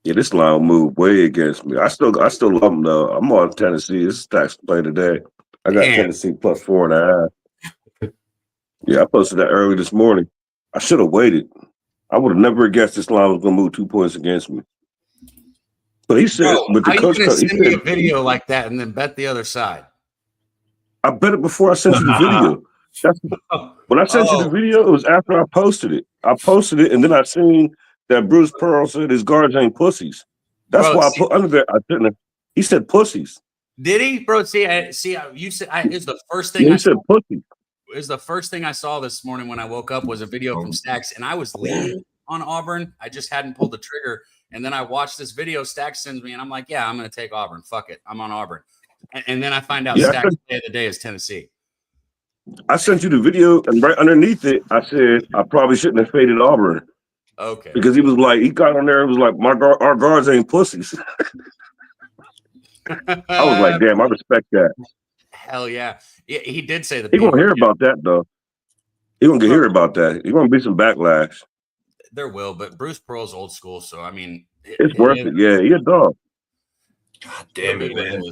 Yeah, this line will move way against me. I still love them though. I'm on Tennessee. This Stacks play today. I got Tennessee plus 4.5. Yeah, I posted that early this morning. I should have waited. I would have never guessed this line was going to move 2 points against me. But he said, with the coach, he send me a video like that and then bet the other side. I bet it before I sent you the video. When I sent you the video, it was after I posted it. I posted it, and then I seen that Bruce Pearl said his guards ain't pussies. That's why I put under there. I didn't. He said pussies. Did he, bro? You said it's the first thing. Yeah, he said pussy. It was the first thing I saw this morning when I woke up was a video from Stacks, and I was leaning on Auburn. I just hadn't pulled the trigger, and then I watched this video Stacks sends me, and I'm like, yeah, I'm going to take Auburn. Fuck it, I'm on Auburn. And then I find out Stacks play of the day is Tennessee. I sent you the video, and right underneath it, I said I probably shouldn't have faded Auburn. Okay. Because he got on there and was like, our guards ain't pussies. I was like, damn, I respect that. Hell yeah. He did say that. He's going to hear about that, though. He's going to hear about that. He's going to be some backlash. There will, but Bruce Pearl's old school, so I mean. It's worth it. Yeah, he's a dog. God damn it, man.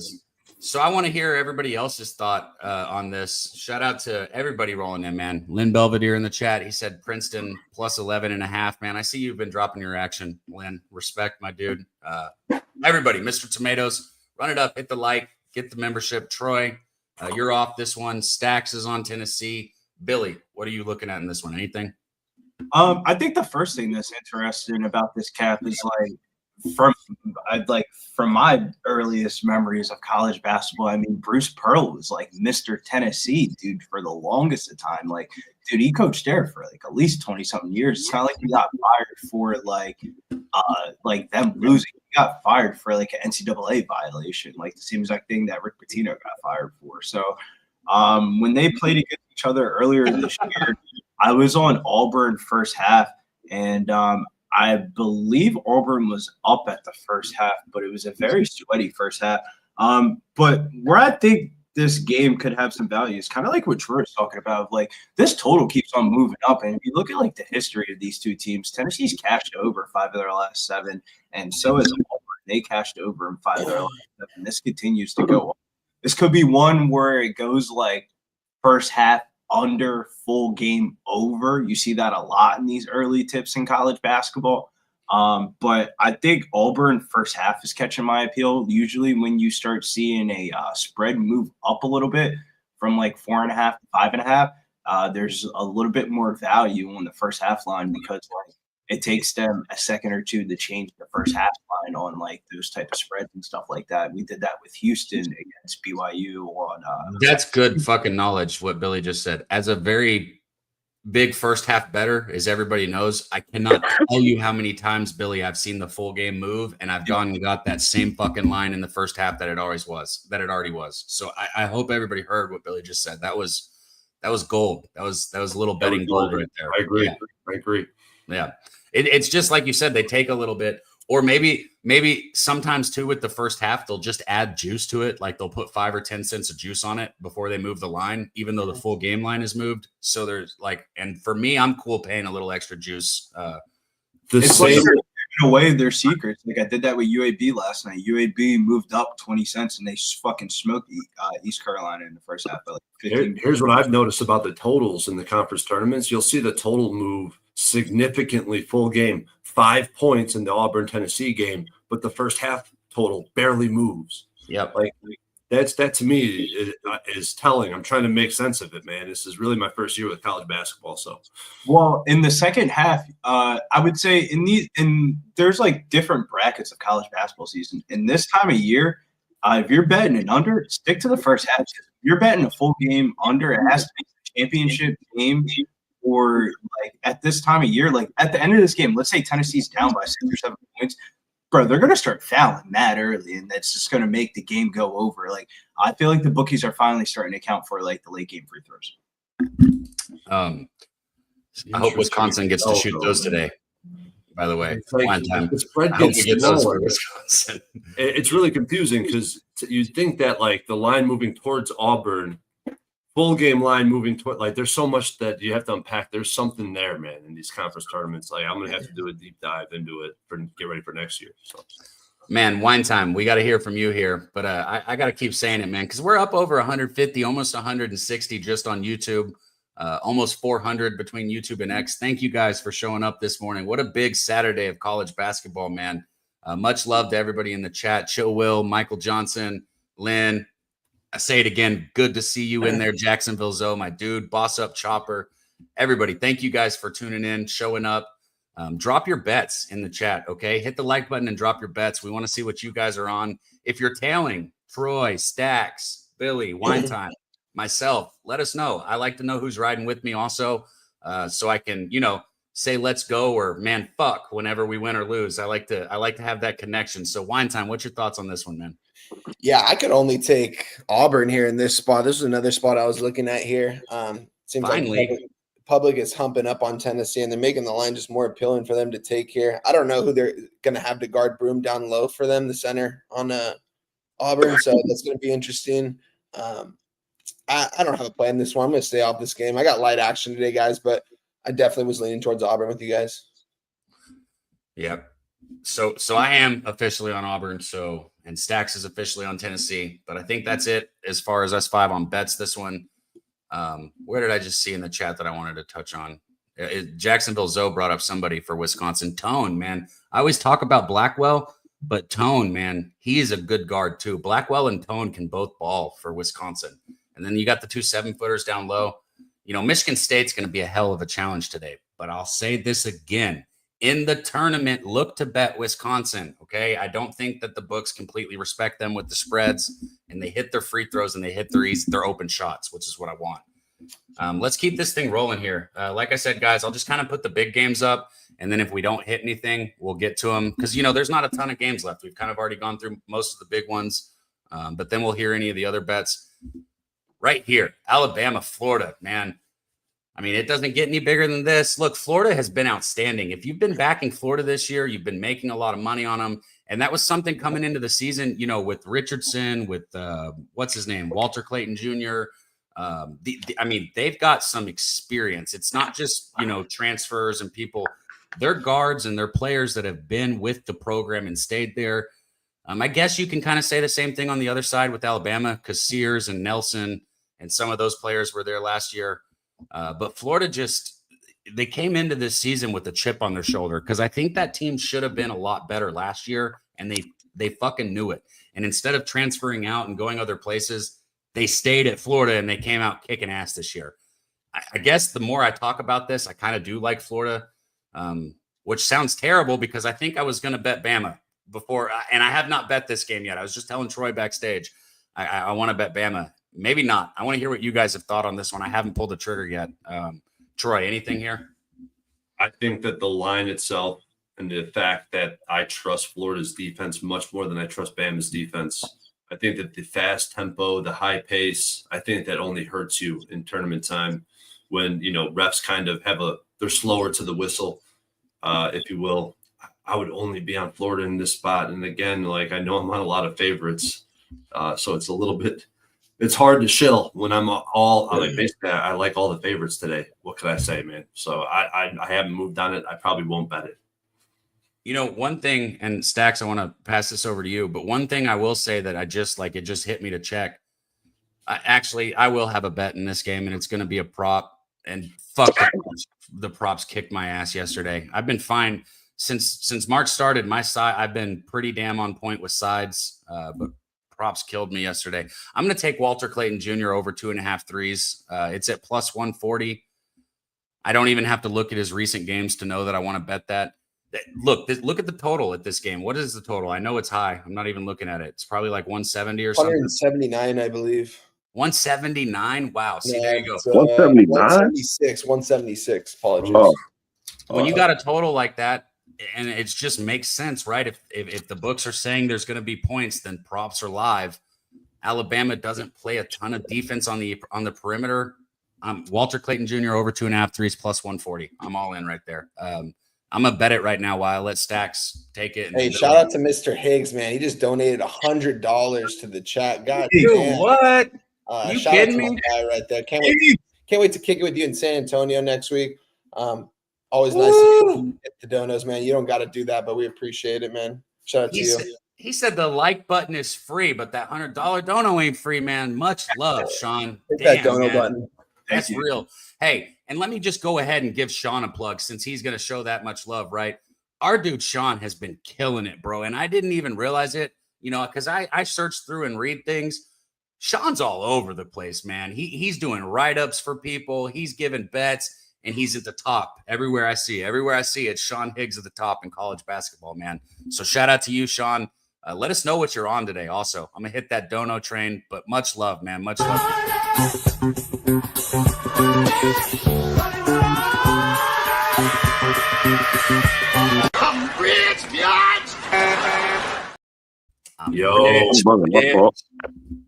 So I want to hear everybody else's thought on this. Shout out to everybody rolling in, man. Lynn Belvedere in the chat. He said Princeton plus 11.5. Man, I see you've been dropping your action, Lynn. Respect, my dude. Everybody, Mr. Tomatoes, run it up, hit the like, get the membership. Troy, you're off this one. Stacks is on Tennessee. Billy, what are you looking at in this one? Anything? I think the first thing that's interesting about this cap is from my earliest memories of college basketball, I mean, Bruce Pearl was like Mr. Tennessee, dude, for the longest of time. Like, dude, he coached there for like at least 20-something years. It's not like he got fired for like them losing. He got fired for like an NCAA violation, like the same exact thing that Rick Pitino got fired for. So when they played against each other earlier this year, I was on Auburn first half, and I believe Auburn was up at the first half, but it was a very sweaty first half. But where I think this game could have some value is kind of like what Troy was talking about. Like, this total keeps on moving up. And if you look at like the history of these two teams, Tennessee's cashed over 5 of their last 7, and so is Auburn. They cashed over in 5 of their last 7. This continues to go up. This could be one where it goes like first half under, full game over. You see that a lot in these early tips in college basketball. But I think Auburn first half is catching my appeal. Usually when you start seeing a spread move up a little bit from like 4.5 to 5.5, there's a little bit more value on the first half line because like it takes them a second or two to change the first half line on like those type of spreads and stuff like that. We did that with Houston against BYU on that's good fucking knowledge what Billy just said. As a very big first half better, as everybody knows, I cannot tell you how many times, Billy, I've seen the full game move and I've gone and got that same fucking line in the first half that it already was. So I hope everybody heard what Billy just said. That was gold. That was a little betting gold right there. I agree. Yeah. I agree. Yeah. It's just like you said, they take a little bit, or maybe sometimes too with the first half, they'll just add juice to it. Like they'll put 5 or 10 cents of juice on it before they move the line, even though the full game line is moved. So there's like, and for me, I'm cool paying a little extra juice. It's like they're giving away their secrets. Like I did that with UAB last night. UAB moved up 20 cents and they fucking smoked East Carolina in the first half. Like 15. Here's what I've noticed about the totals in the conference tournaments. You'll see the total move significantly full game, 5 points in the Auburn Tennessee game, but the first half total barely moves. Yep. Like that to me is telling. I'm trying to make sense of it, man. This is really my first year with college basketball. So, well, in the second half, I would say there's like different brackets of college basketball season. In this time of year, if you're betting an under, stick to the first half. If you're betting a full game under, it has to be a championship game. Or like at this time of year, like at the end of this game, let's say Tennessee's down by 6 or 7 points. Bro, they're going to start fouling that early, and that's just going to make the game go over. Like, I feel like the bookies are finally starting to account for, like, the late-game free throws. I hope Wisconsin gets to shoot those today, by the way. It's like, one time. the spread I hope gets we get those smaller. for Wisconsin. It's really confusing because you'd think that, like, the line moving towards Auburn, full game line moving toward, like, there's so much that you have to unpack. There's something there, man, in these conference tournaments. Like, I'm gonna have to do a deep dive into it get ready for next year. So, Man, wine time. We got to hear from you here, but I got to keep saying it, man, because we're up over 150, almost 160 just on YouTube, almost 400 between YouTube and X. Thank you guys for showing up this morning. What a big Saturday of college basketball, man. Much love to everybody in the chat. Chill Will, Michael Johnson, Lynn. I say it again. Good to see you in there. Jacksonville Zoe, my dude. Boss Up Chopper. Everybody, thank you guys for tuning in, showing up. Drop your bets in the chat, okay? Hit the like button and drop your bets. We want to see what you guys are on. If you're tailing, Troy, Stacks, Billy, Wine Time, myself, let us know. I like to know who's riding with me also, so I can, say let's go or man, fuck whenever we win or lose. I like to have that connection. So Wine Time, what's your thoughts on this one, man? Yeah, I could only take Auburn here in this spot. This is another spot I was looking at here. Seems Finally. like public is humping up on Tennessee, and they're making the line just more appealing for them to take here. I don't know who they're going to have to guard Broom down low for them, the center on Auburn, so that's going to be interesting. I don't have a plan this one. I'm going to stay off this game. I got light action today, guys, but I definitely was leaning towards Auburn with you guys. Yep. So I am officially on Auburn, and Stacks is officially on Tennessee, but I think that's it as far as us five on bets this one. Where did I just see in the chat that I wanted to touch on? Jacksonville Zoe brought up somebody for Wisconsin. Tone, man. I always talk about Blackwell, but Tone, man, he is a good guard too. Blackwell and Tone can both ball for Wisconsin. And then you got the 2 7-footers down low. Michigan State's going to be a hell of a challenge today, but I'll say this again. In the tournament, look to bet Wisconsin, okay? I don't think that the books completely respect them with the spreads, and they hit their free throws and they hit their open shots, which is what I want. Let's keep this thing rolling here. Like I said, guys, I'll just kind of put the big games up, and then if we don't hit anything, we'll get to them because, there's not a ton of games left. We've kind of already gone through most of the big ones, but then we'll hear any of the other bets. Right here, Alabama, Florida, man. I mean, it doesn't get any bigger than this. Look, Florida has been outstanding. If you've been backing Florida this year, you've been making a lot of money on them. And that was something coming into the season, with Richardson, with what's his name, Walter Clayton Jr. I mean, they've got some experience. It's not just, transfers and people. They're guards and they're players that have been with the program and stayed there. I guess you can kind of say the same thing on the other side with Alabama because Sears and Nelson and some of those players were there last year. But Florida they came into this season with a chip on their shoulder because I think that team should have been a lot better last year, and they fucking knew it. And instead of transferring out and going other places, they stayed at Florida and they came out kicking ass this year. I guess the more I talk about this, I kind of do like Florida, which sounds terrible because I think I was going to bet Bama before, and I have not bet this game yet. I was just telling Troy backstage, I want to bet Bama. Maybe not. I want to hear what you guys have thought on this one. I haven't pulled the trigger yet. Troy, anything here? I think that the line itself and the fact that I trust Florida's defense much more than I trust Bama's defense. I think that the fast tempo, the high pace, I think that only hurts you in tournament time when, refs kind of they're slower to the whistle, if you will. I would only be on Florida in this spot. And again, I know I'm on a lot of favorites. So it's a little bit, it's hard to shill when I'm basically I like all the favorites today. What can I say, man? So I haven't moved on it. I probably won't bet it. One thing, and Stacks, I want to pass this over to you, but one thing I will say that it just hit me to check. I will have a bet in this game, and it's going to be a prop. And fuck, the props kicked my ass yesterday. I've been fine since March started. My side, I've been pretty damn on point with sides, but props killed me yesterday. I'm going to take Walter Clayton Jr. over 2.5 threes. It's at plus 140. I don't even have to look at his recent games to know that I want to bet that. Look at the total at this game. What is the total? I know it's high. I'm not even looking at it. It's probably like 170 or something. 179, I believe. 179. Wow. See, there you go. 179? 176. Apologies. Oh. When you got a total like that, and it just makes sense, right? If the books are saying there's going to be points, then props are live. Alabama doesn't play a ton of defense on the perimeter. Walter Clayton Jr. over 2.5 threes plus 140. I'm all in right there. I'm gonna bet it right now while I let Stacks take it. Hey, shout out to Mr. Higgs, man. He just donated $100 to the chat. God Dude, damn. what? You Shout kidding out to me? my guy right there. Can't wait to kick it with you in San Antonio next week. Always nice to get the donos, man. You don't got to do that, but we appreciate it, man. Shout out to you. He said the like button is free, but that $100 dono ain't free, man. Much love, Sean. Hit Damn, that dono man. button. That's real. Hey, and let me just go ahead and give Sean a plug since he's going to show that much love, right? Our dude Sean has been killing it, bro. And I didn't even realize it, because I searched through and read things. Sean's all over the place, man. He's doing write-ups for people. He's giving bets, and he's at the top everywhere I see. Everywhere I see, it's Sean Higgs at the top in college basketball, man. So shout out to you, Sean. Let us know what you're on today. Also, I'm going to hit that dono train, but much love, man. Much love.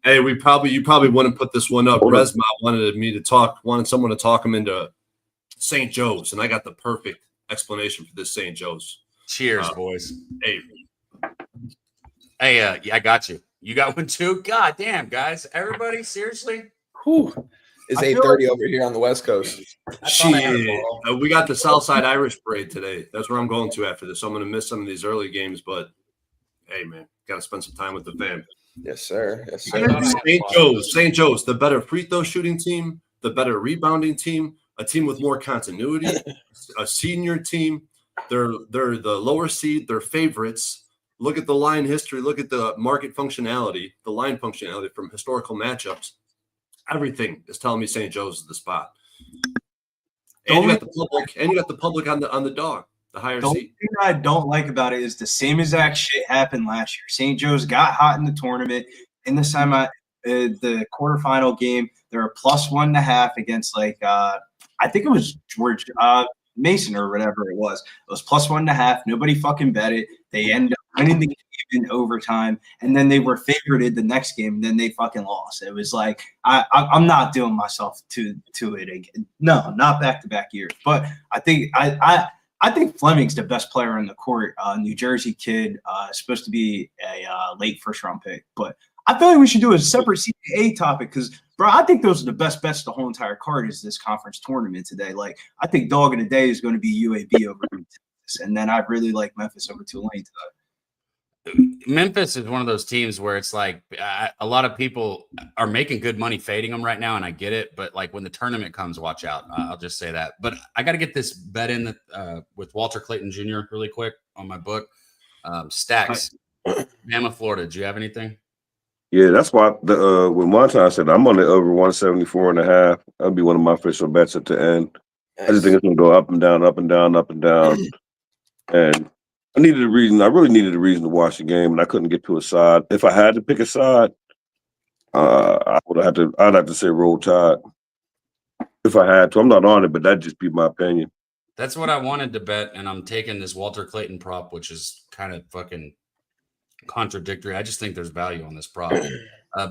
Hey, you probably wouldn't put this one up. Resma wanted someone to talk him into St. Joe's, and I got the perfect explanation for this St. Joe's. Cheers, boys. Hey, I got you. You got one too? God damn, guys. Everybody, seriously? Whew. It's 8:30 over here on the West Coast. We got the Southside Irish parade today. That's where I'm going to after this. So I'm going to miss some of these early games, but hey, man, got to spend some time with the fam. Yes, sir. Yes, sir. St. Joe's, the better free throw shooting team, the better rebounding team, a team with more continuity, a senior team. They're the lower seed. They're favorites. Look at the line history. Look at the market functionality, the line functionality from historical matchups. Everything is telling me St. Joe's is the spot. And you got the public on the dog, the higher seed. The thing I don't like about it is the same exact shit happened last year. St. Joe's got hot in the tournament. In the the quarterfinal game, they were plus 1.5 against I think it was George Mason or whatever it was. It was plus 1.5. Nobody fucking bet it. They ended up winning the game in overtime, and then they were favorited the next game. And then they fucking lost. It was like I'm not doing myself to it again. No, not back-to-back years. But I think I think Fleming's the best player on the court. New Jersey kid, supposed to be a late first-round pick. But I feel like we should do a separate CAA topic because, bro, I think those are the best bets the whole entire card is this conference tournament today. Like, I think dog of the day is going to be UAB over Texas, and then I really like Memphis over Tulane today. Memphis is one of those teams where it's like a lot of people are making good money fading them right now, and I get it. But like when the tournament comes, watch out. I'll just say that. But I got to get this bet in with Walter Clayton Jr. really quick on my book. Stacks, Bama, Florida. Do you have anything? Yeah, that's why when Montan said I'm on the over 174.5, that'll be one of my official bets at the end. Nice. I just think it's gonna go up and down, up and down, up and down. And I really needed a reason to watch the game, and I couldn't get to a side. If I had to pick a side, I'd have to say Roll Tide. If I had to. I'm not on it, but that'd just be my opinion. That's what I wanted to bet, and I'm taking this Walter Clayton prop, which is kind of fucking contradictory. I just think there's value on this prop.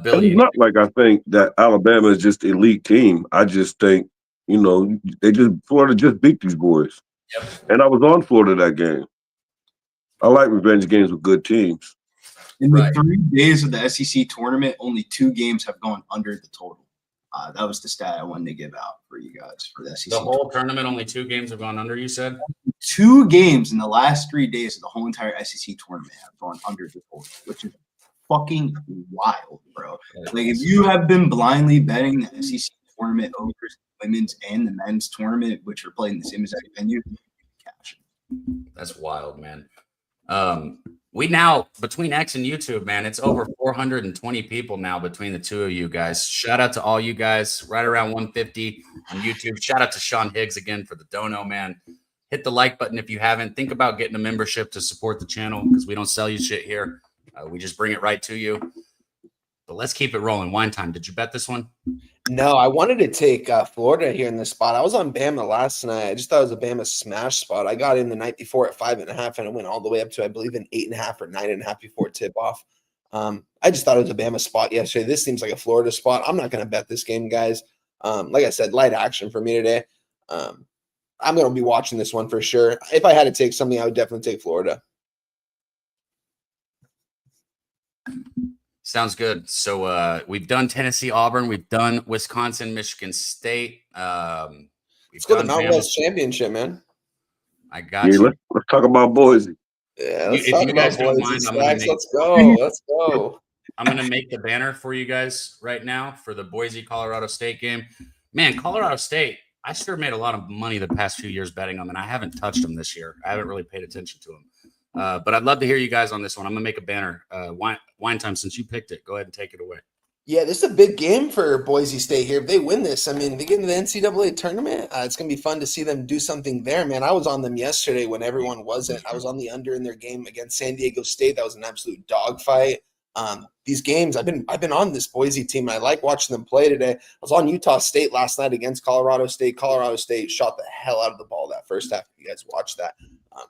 Billy, it's not like I think that Alabama is just elite team. I just think, Florida just beat these boys. Yep. And I was on Florida that game. I like revenge games with good teams. In the 3 days of the SEC tournament, only 2 games have gone under the total. That was the stat I wanted to give out for you guys for the SEC. The whole tournament, only 2 games have gone under, you said? 2 games in the last 3 days of the whole entire SEC tournament have gone under the total, which is fucking wild, bro. Like, if you have been blindly betting the SEC tournament over the women's and the men's tournament, which are playing the same exact venue, That's wild, man. We now, between X and YouTube, man, it's over 420 people now between the two of you guys. Shout out to all you guys, right around 150 on YouTube. Shout out to Sean Higgs again for the dono, man. Hit the like button if you haven't. Think about getting a membership to support the channel because we don't sell you shit here. We just bring it right to you. But let's keep it rolling. Wine time. Did you bet this one? No, I wanted to take Florida here in this spot. I was on Bama last night. I just thought it was a Bama smash spot. I got in the night before at 5.5, and it went all the way up to, I believe, an 8.5 or 9.5 before tip off. I just thought it was a Bama spot yesterday. This seems like a Florida spot. I'm not going to bet this game, guys. Like I said, light action for me today. I'm going to be watching this one for sure. If I had to take something, I would definitely take Florida. Sounds good. So we've done Tennessee, Auburn. We've done Wisconsin, Michigan State. Let's go to the Mountain West Championship, man. I got you. Let's talk about Boise. Yeah, let's talk about Boise. Let's go. Let's go. I'm going to make the banner for you guys right now for the Boise, Colorado State game. Man, Colorado State, I sure made a lot of money the past few years betting them, and I haven't touched them this year. I haven't really paid attention to them. But I'd love to hear you guys on this one. I'm going to make a banner. Wine time, since you picked it, go ahead and take it away. Yeah, this is a big game for Boise State here. If they win this, I mean, they get into the NCAA tournament. It's going to be fun to see them do something there, man. I was on them yesterday when everyone wasn't. I was on the under in their game against San Diego State. That was an absolute dogfight. These games, I've been on this Boise team, and I like watching them play today. I was on Utah State last night against Colorado State. Colorado State shot the hell out of the ball that first half. You guys watched that.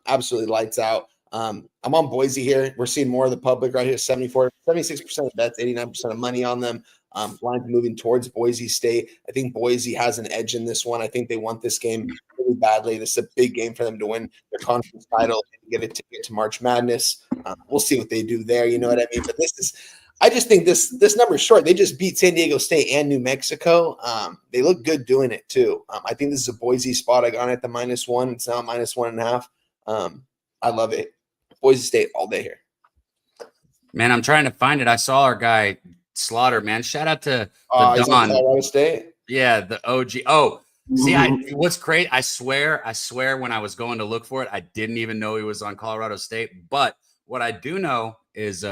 Absolutely lights out. I'm on Boise here. We're seeing more of the public right here. 76% of bets, 89% of money on them. Lines moving towards Boise State. I think Boise has an edge in this one. I think they want this game really badly. This is a big game for them to win their conference title and get a ticket to March Madness. We'll see what they do there. You know what I mean? But I just think this number is short. They just beat San Diego State and New Mexico. They look good doing it too. I think this is a Boise spot. I got it at the -1. It's now -1.5. I love it. Boise State all day here. Man, I'm trying to find it. I saw our guy Slaughter, man. Shout out to the Don. Colorado State? Yeah, the OG. Oh, see, what's great? I swear when I was going to look for it, I didn't even know he was on Colorado State. But what I do know is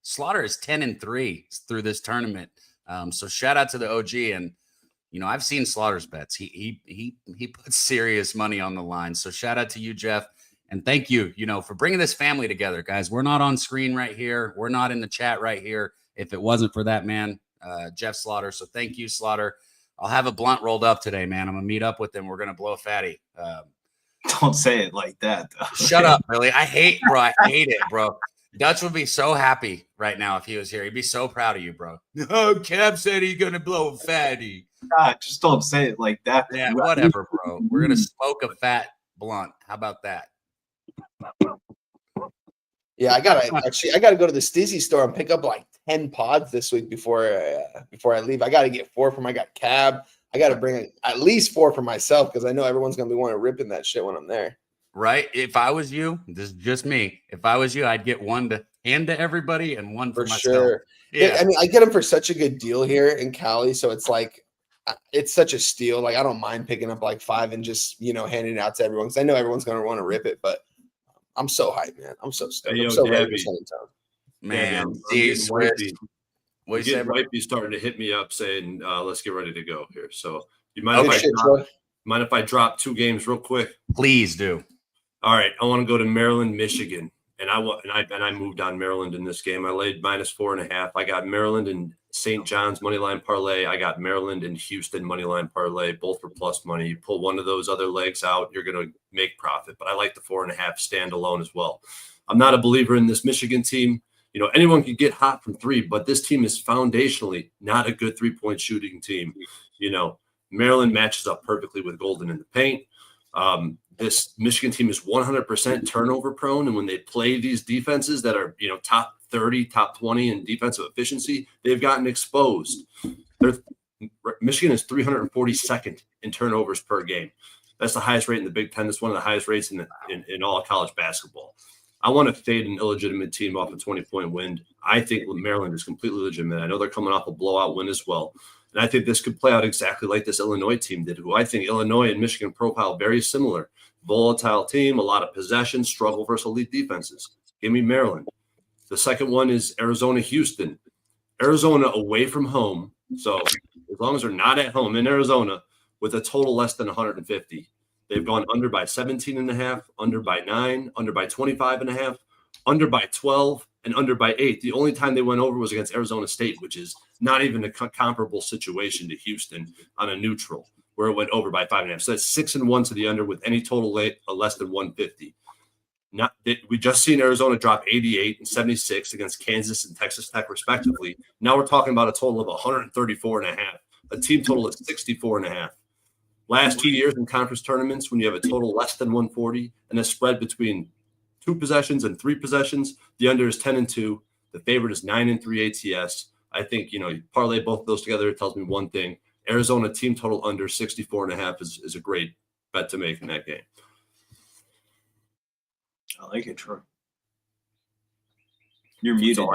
Slaughter is 10-3 through this tournament. So shout out to the OG. And I've seen Slaughter's bets. He puts serious money on the line. So shout out to you, Jeff. And thank you, for bringing this family together, guys. We're not on screen right here. We're not in the chat right here. If it wasn't for that man, Jeff Slaughter. So thank you, Slaughter. I'll have a blunt rolled up today, man. I'm going to meet up with him. We're going to blow a fatty. Don't say it like that, though. Shut up, Billy. I hate it, bro. Dutch would be so happy right now if he was here. He'd be so proud of you, bro. Oh, Kev said he's going to blow a fatty. God, just don't say it like that. Yeah, whatever, bro. We're going to smoke a fat blunt. How about that? Yeah, I gotta go to the Stizzy store and pick up like 10 pods this week before I leave. I gotta get 4 for my cab. I gotta bring at least 4 for myself because I know everyone's gonna be wanting to rip in that shit when I'm there. Right? If I was you, this is just me. If I was you, I'd get 1 to hand to everybody and 1 for myself. Sure. Yeah, I mean, I get them for such a good deal here in Cali, so it's like it's such a steal. Like I don't mind picking up like 5 and just handing it out to everyone because I know everyone's gonna want to rip it, but. I'm so hyped, man. I'm so stoked. I'm so ready for Sunny Town. Man, Wifey's starting to hit me up saying, let's get ready to go here. So you mind if I drop 2 games real quick? Please do. All right. I want to go to Maryland, Michigan. And I moved on Maryland in this game. I laid -4.5. I got Maryland and St. John's moneyline parlay. I got Maryland and Houston moneyline parlay, both for plus money. You pull one of those other legs out, you're going to make profit. But I like the 4.5 standalone as well. I'm not a believer in this Michigan team. Anyone can get hot from 3, but this team is foundationally not a good 3-point shooting team. Maryland matches up perfectly with Golden in the paint. This Michigan team is 100% turnover prone. And when they play these defenses that are, top 30, top 20 in defensive efficiency, they've gotten exposed. Michigan is 342nd in turnovers per game. That's the highest rate in the Big Ten. That's one of the highest rates in all of college basketball. I want to fade an illegitimate team off a 20-point win. I think Maryland is completely legitimate. I know they're coming off a blowout win as well. And I think this could play out exactly like this Illinois team did, who I think Illinois and Michigan profile very similar. Volatile team, a lot of possession, struggle versus elite defenses. Give me Maryland. The second one is Arizona-Houston. Arizona away from home. So as long as they're not at home in Arizona with a total less than 150, they've gone under by 17.5, under by 9, under by 25.5, under by 12, and under by 8. The only time they went over was against Arizona State, which is not even a comparable situation to Houston on a neutral, where it went over by 5.5. So that's 6-1 to the under with any total less than 150. We just seen Arizona drop 88 and 76 against Kansas and Texas Tech, respectively. Now we're talking about a total of 134.5, a team total of 64.5. Last 2 years in conference tournaments, when you have a total less than 140 and a spread between 2 possessions and 3 possessions, the under is 10-2. The favorite is 9-3 ATS. I think, you parlay both of those together, it tells me one thing. Arizona team total under 64.5 is a great bet to make in that game. I like it, Troy. You're muted.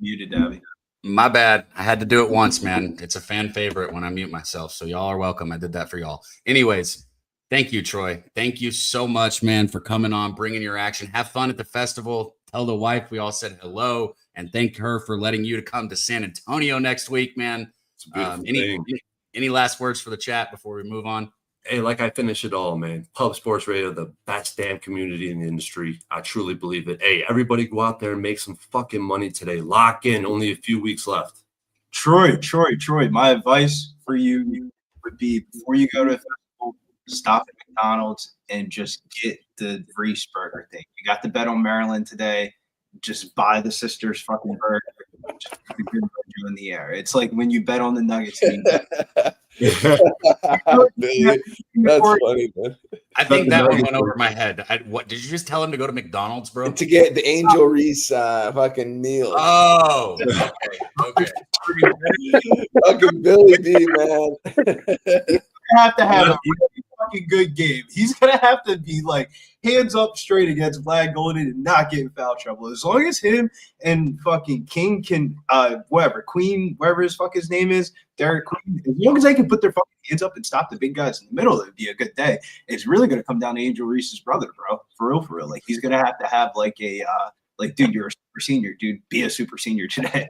Muted, Daby. My bad. I had to do it once, man. It's a fan favorite when I mute myself. So y'all are welcome. I did that for y'all. Anyways, thank you, Troy. Thank you so much, man, for coming on, bringing your action. Have fun at the festival. Tell the wife we all said hello, and thank her for letting you to come to San Antonio next week, man. It's a beautiful thing. Any last words for the chat before we move on? Hey, like I finish it all, man. Pub Sports Radio, the best damn community in the industry. I truly believe it. Hey, everybody go out there and make some fucking money today. Lock in. Only a few weeks left. Troy, my advice for you would be before you go to the festival, stop at McDonald's and just get the Reese burger thing. You got the bet on Maryland today. Just buy the sister's fucking burger. Just put a good burger in the air. It's like when you bet on the Nuggets. Billy, that's funny, man. I think that one went over my head. What did you just tell him to go to McDonald's, bro? To get the Angel Reese fucking meal. Oh, okay. Fucking Billy D, man. Have to have a fucking good game. He's gonna have to be like hands up straight against Vlad Golden and not get in foul trouble. As long as him and fucking King can Queen, whatever his fuck his name is, Derek Queen, as long as they can put their fucking hands up and stop the big guys in the middle, it'd be a good day. It's really gonna come down to Angel Reese's brother, bro. For real. Like he's gonna have like a dude, you're a super senior, dude. Be a super senior today.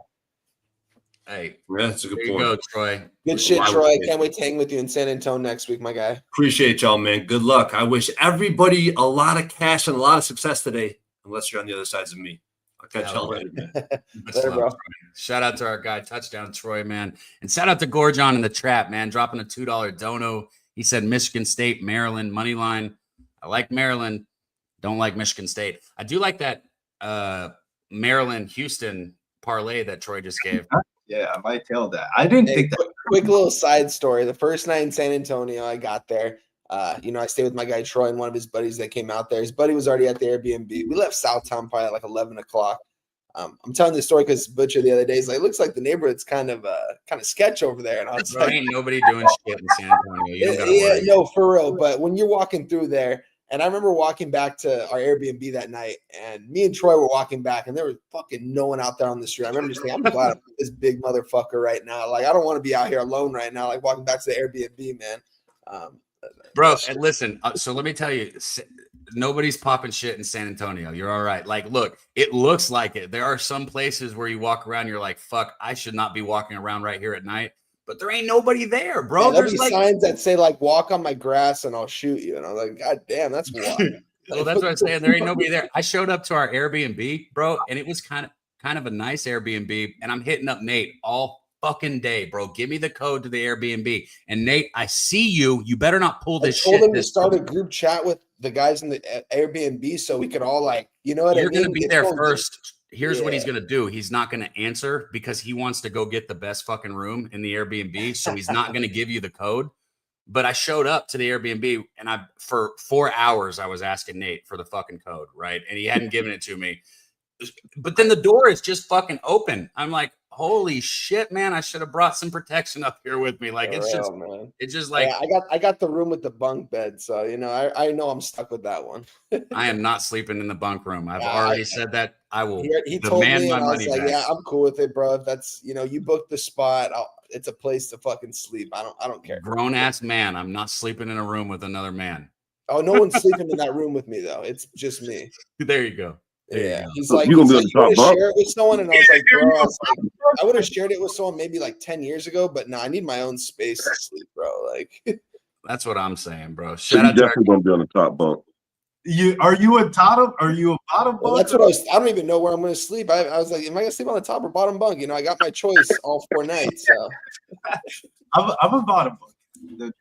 Hey, that's a good point. Go, Troy. Good shit, Troy. Can't wait to hang with you in San Antonio next week, my guy. Appreciate y'all, man. Good luck. I wish everybody a lot of cash and a lot of success today, unless you're on the other sides of me. I'll catch y'all later, man. Later, bro. Shout out to our guy, Touchdown Troy, man. And shout out to Gorgon in the trap, man, dropping a $2 dono. He said Michigan State, Maryland, money line. I like Maryland. Don't like Michigan State. I do like that Maryland-Houston parlay that Troy just gave. Yeah, I might tell that. I didn't think that. Quick little side story. The first night in San Antonio, I got there. I stayed with my guy Troy and one of his buddies that came out there. His buddy was already at the Airbnb. We left Southtown probably at like 11 o'clock. I'm telling this story because Butcher the other day is like, looks like the neighborhood's kind of sketch over there. And I was like, ain't nobody doing shit in San Antonio. You don't gotta worry. No, for real. But when you're walking through there, and I remember walking back to our Airbnb that night, and me and Troy were walking back, and there was fucking no one out there on the street. I remember just thinking, I'm glad I'm this big motherfucker right now. Like, I don't want to be out here alone right now, like walking back to the Airbnb, man. Bro, and listen, so let me tell you, nobody's popping shit in San Antonio. You're all right. Like, look, it looks like it. There are some places where you walk around, you're like, fuck, I should not be walking around right here at night. But there ain't nobody there, bro. Yeah, there'll be like signs that say, like, walk on my grass and I'll shoot you. And I'm like, God damn, that's wild. Well, that's what I'm saying. There ain't nobody there. I showed up to our Airbnb, bro, and it was kind of a nice Airbnb. And I'm hitting up Nate all fucking day, bro. Give me the code to the Airbnb. And Nate, I see you. You better not pull this shit. I told him to start a group chat with the guys in the Airbnb so we could all, like, you know what I mean? You're going to be there first. Here's what he's going to do. He's not going to answer because he wants to go get the best fucking room in the Airbnb. So he's not going to give you the code. But I showed up to the Airbnb and for 4 hours, I was asking Nate for the fucking code, right? And he hadn't given it to me. But then the door is just fucking open. I'm like, holy shit, man! I should have brought some protection up here with me. Like, it's just like I got the room with the bunk bed, so I know I'm stuck with that one. I am not sleeping in the bunk room. I've already said that. I will. He told me, and I was like, yeah, I'm cool with it, bro. If that's you booked the spot, it's a place to fucking sleep. I don't care. Grown ass man. I'm not sleeping in a room with another man. Oh, no one's sleeping in that room with me though. It's just me. There you go. Yeah, he's So like, you gonna be on the you want top to bunk? share it with someone, and I was like, bro, I would have shared it with someone maybe like 10 years ago, but no, I need my own space to sleep, bro. Like, That's what I'm saying, bro. So Shout you out to our definitely gonna be on the top bunk. Are you a bottom? Are you a bottom? well, that's what I don't even know where I'm going to sleep. I was like, am I going to sleep on the top or bottom bunk? You know, I got my choice all 4 nights. So. I'm a bottom bunk.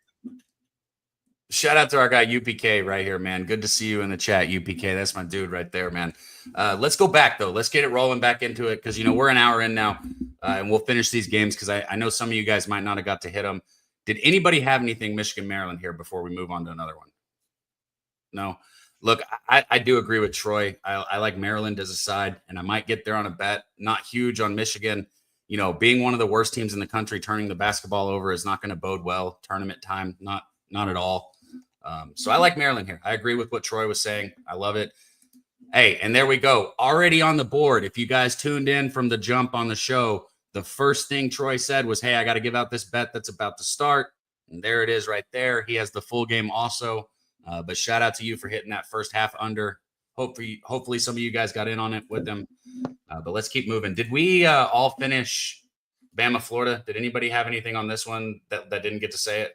Shout out to our guy UPK right here, man. Good to see you in the chat, UPK. That's my dude right there, man. Let's go back though. Let's get it rolling back into it because we're an hour in now, and we'll finish these games because I know some of you guys might not have got to hit them. Did anybody have anything Michigan Maryland here before we move on to another one? No. Look, I do agree with Troy. I like Maryland as a side, and I might get there on a bet. Not huge on Michigan. Being one of the worst teams in the country, turning the basketball over is not going to bode well. Tournament time, not at all. So I like Maryland here. I agree with what Troy was saying. I love it. Hey, and there we go. Already on the board. If you guys tuned in from the jump on the show, the first thing Troy said was, hey, I got to give out this bet that's about to start. And there it is right there. He has the full game also. But shout out to you for hitting that first half under. Hopefully some of you guys got in on it with him. But let's keep moving. Did we all finish Bama, Florida? Did anybody have anything on this one that didn't get to say it?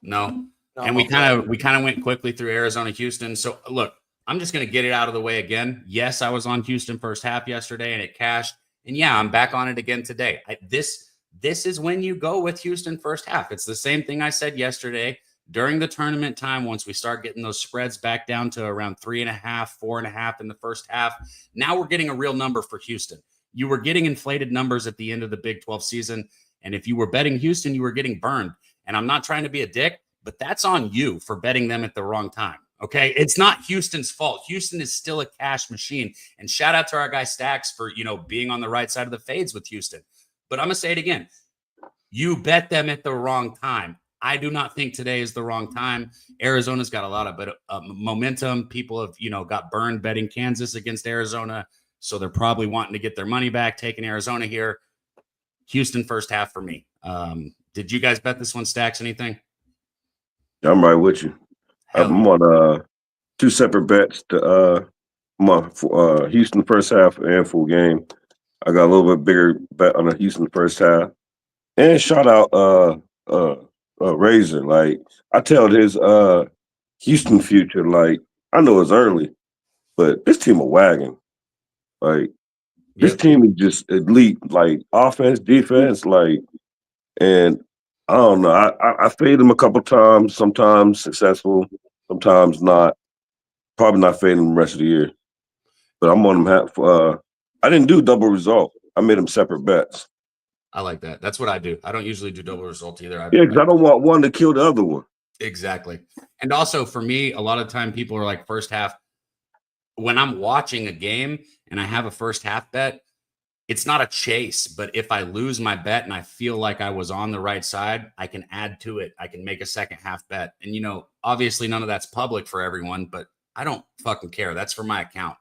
No. And we kind of went quickly through Arizona, Houston. So look, I'm just going to get it out of the way again. Yes, I was on Houston first half yesterday and it cashed. And yeah, I'm back on it again today. This is when you go with Houston first half. It's the same thing I said yesterday during the tournament time. Once we start getting those spreads back down to around 3.5, 4.5 in the first half, now we're getting a real number for Houston. You were getting inflated numbers at the end of the Big 12 season. And if you were betting Houston, you were getting burned. And I'm not trying to be a dick, but that's on you for betting them at the wrong time. Okay. It's not Houston's fault. Houston is still a cash machine. And shout out to our guy Stacks for, being on the right side of the fades with Houston. But I'm going to say it again. You bet them at the wrong time. I do not think today is the wrong time. Arizona's got a lot of momentum. People have, got burned betting Kansas against Arizona. So they're probably wanting to get their money back, taking Arizona here. Houston first half for me. Did you guys bet this one, Stacks? Anything? Yeah, I'm right with you. I'm on 2 separate bets. I'm on Houston first half and full game. I got a little bit bigger bet on the Houston first half. And shout out Razor. Like I tell his Houston future, like I know it's early, but this team a wagon. Like this team is just elite, like offense, defense, like. And I don't know. I fade them a couple times, sometimes successful, sometimes not. Probably not fading them the rest of the year. But I'm on them I didn't do double result. I made them separate bets. I like that. That's what I do. I don't usually do double result either. Yeah, because I don't want one to kill the other one. Exactly. And also for me, a lot of time people are like first half. When I'm watching a game and I have a first half bet, it's not a chase, but if I lose my bet and I feel like I was on the right side, I can add to it. I can make a second half bet. And, obviously none of that's public for everyone, but I don't fucking care. That's for my account.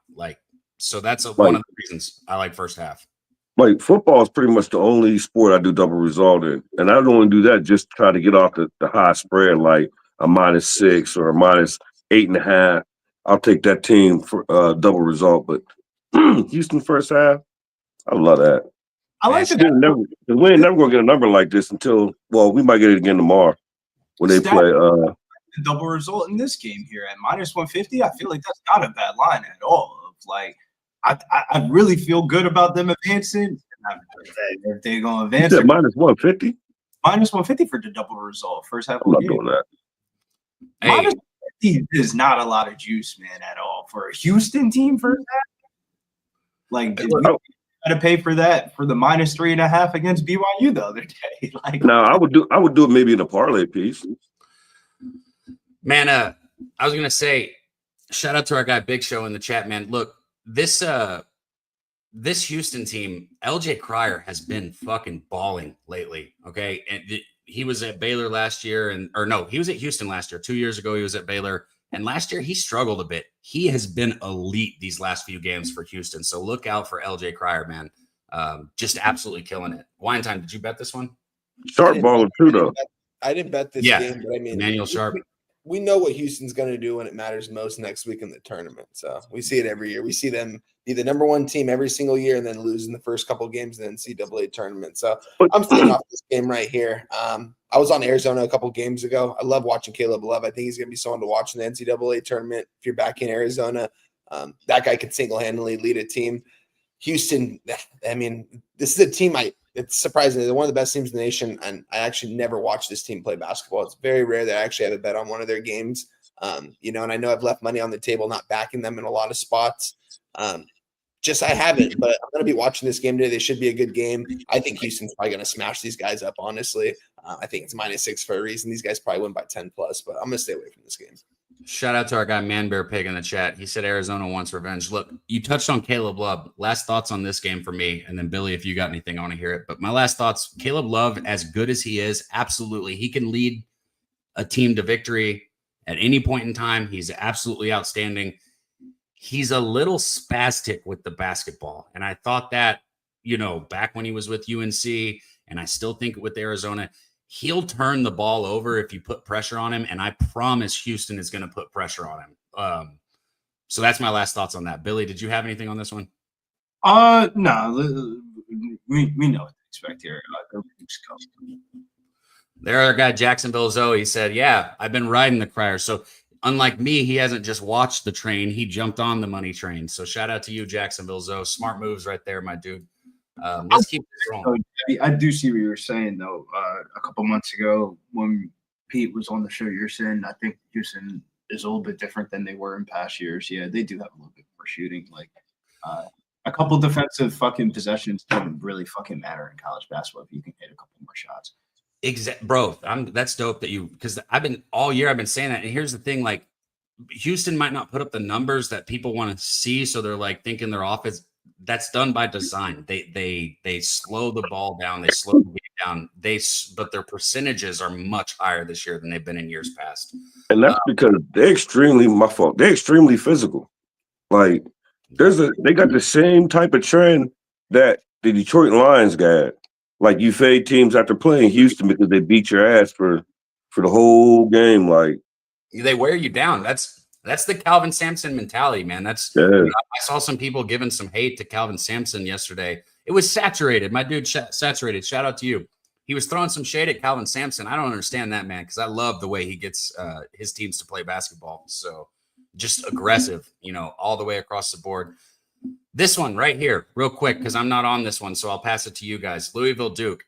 So that's one of the reasons I like first half. Like football is pretty much the only sport I do double result in. And I don't only do that just to try to get off the high spread, like a -6 or a -8.5. I'll take that team for double result. But Houston first half, I love that. I like it. We ain't never gonna get a number like this until we might get it again tomorrow when they play. Double result in this game here at -150. I feel like that's not a bad line at all. Like I really feel good about them advancing. If they're gonna advance, -150. -150 for the double result first half. I'm not doing that. -150 is not a lot of juice, man, at all for a Houston team first half. Like. To pay for that for the -3.5 against BYU the other day. No, I would do it maybe in a parlay piece. Man, I was gonna say, shout out to our guy Big Show in the chat, man. Look, this Houston team, LJ Cryer has been fucking balling lately. Okay, and he was at Baylor last year, he was at Houston last year. 2 years ago, he was at Baylor. And last year, he struggled a bit. He has been elite these last few games for Houston. So look out for LJ Cryer, man. Just absolutely killing it. Wine Time, did you bet this one? Sharp baller too, though. I didn't bet this Yeah, game, but I mean, Emmanuel Sharp. we know what Houston's going to do when it matters most next week in the tournament. So we see it every year. We see them be the number one team every single year and then lose in the first couple of games in the NCAA tournament. So I'm staying off this game right here. I was on Arizona a couple of games ago. I love watching Caleb Love. I think he's going to be someone to watch in the NCAA tournament. If you're back in Arizona, that guy can single-handedly lead a team. Houston, I mean, this is a team it's surprising. They're one of the best teams in the nation, and I actually never watched this team play basketball. It's very rare that I actually have a bet on one of their games. And I know I've left money on the table, not backing them in a lot of spots. I haven't, but I'm going to be watching this game today. They should be a good game. I think Houston's probably going to smash these guys up, honestly. I think it's -6 for a reason. These guys probably win by 10+, but I'm going to stay away from this game. Shout out to our guy Man Bear Pig in the chat. He said Arizona wants revenge. Look, you touched on Caleb Love. Last thoughts on this game for me, and then Billy, if you got anything, I want to hear it. But my last thoughts: Caleb Love, as good as he is, absolutely, he can lead a team to victory at any point in time. He's absolutely outstanding. He's a little spastic with the basketball, and I thought that back when he was with UNC, and I still think with Arizona. He'll turn the ball over if you put pressure on him, and I promise Houston is going to put pressure on him. So that's my last thoughts on that. Billy, did you have anything on this one? No, we know what to expect here. There, our guy Jacksonville Zoe said, "Yeah, I've been riding the Crier." So unlike me, he hasn't just watched the train; he jumped on the money train. So shout out to you, Jacksonville Zoe. Smart moves right there, my dude. Let's keep this rolling. I do see what you were saying, though. A couple months ago when Pete was on the show, you're saying I think Houston is a little bit different than they were in past years. Yeah, they do have a little bit more shooting. Like a couple defensive fucking possessions don't really fucking matter in college basketball if you can hit a couple more shots. Bro, that's dope that because I've been saying that. And here's the thing, like Houston might not put up the numbers that people want to see. So they're like thinking their offense. That's done by design. They slow the ball down. They slow the game down. But their percentages are much higher this year than they've been in years past. And that's because they're extremely physical. Like they got the same type of trend that the Detroit Lions got. Like you fade teams after playing Houston because they beat your ass for the whole game. Like they wear you down. That's the Calvin Sampson mentality, man. I saw some people giving some hate to Calvin Sampson yesterday. It was saturated. My dude, saturated. Shout out to you. He was throwing some shade at Calvin Sampson. I don't understand that, man, because I love the way he gets his teams to play basketball. So just aggressive, all the way across the board. This one right here, real quick, because I'm not on this one, so I'll pass it to you guys. Louisville Duke.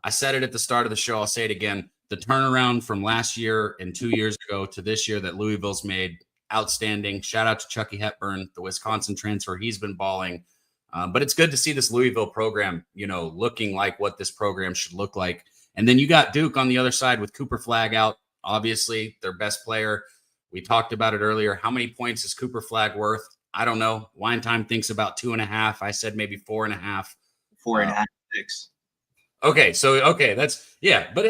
I said it at the start of the show. I'll say it again. The turnaround from last year and 2 years ago to this year that Louisville's made, outstanding. Shout out to Chucky Hepburn, the Wisconsin transfer. He's been balling. But it's good to see this Louisville program, looking like what this program should look like. And then you got Duke on the other side with Cooper Flagg out, obviously their best player. We talked about it earlier. How many points is Cooper Flagg worth? I don't know. Wine Time thinks about 2.5. I said maybe 4.5. 4.5, 6. Okay, that's but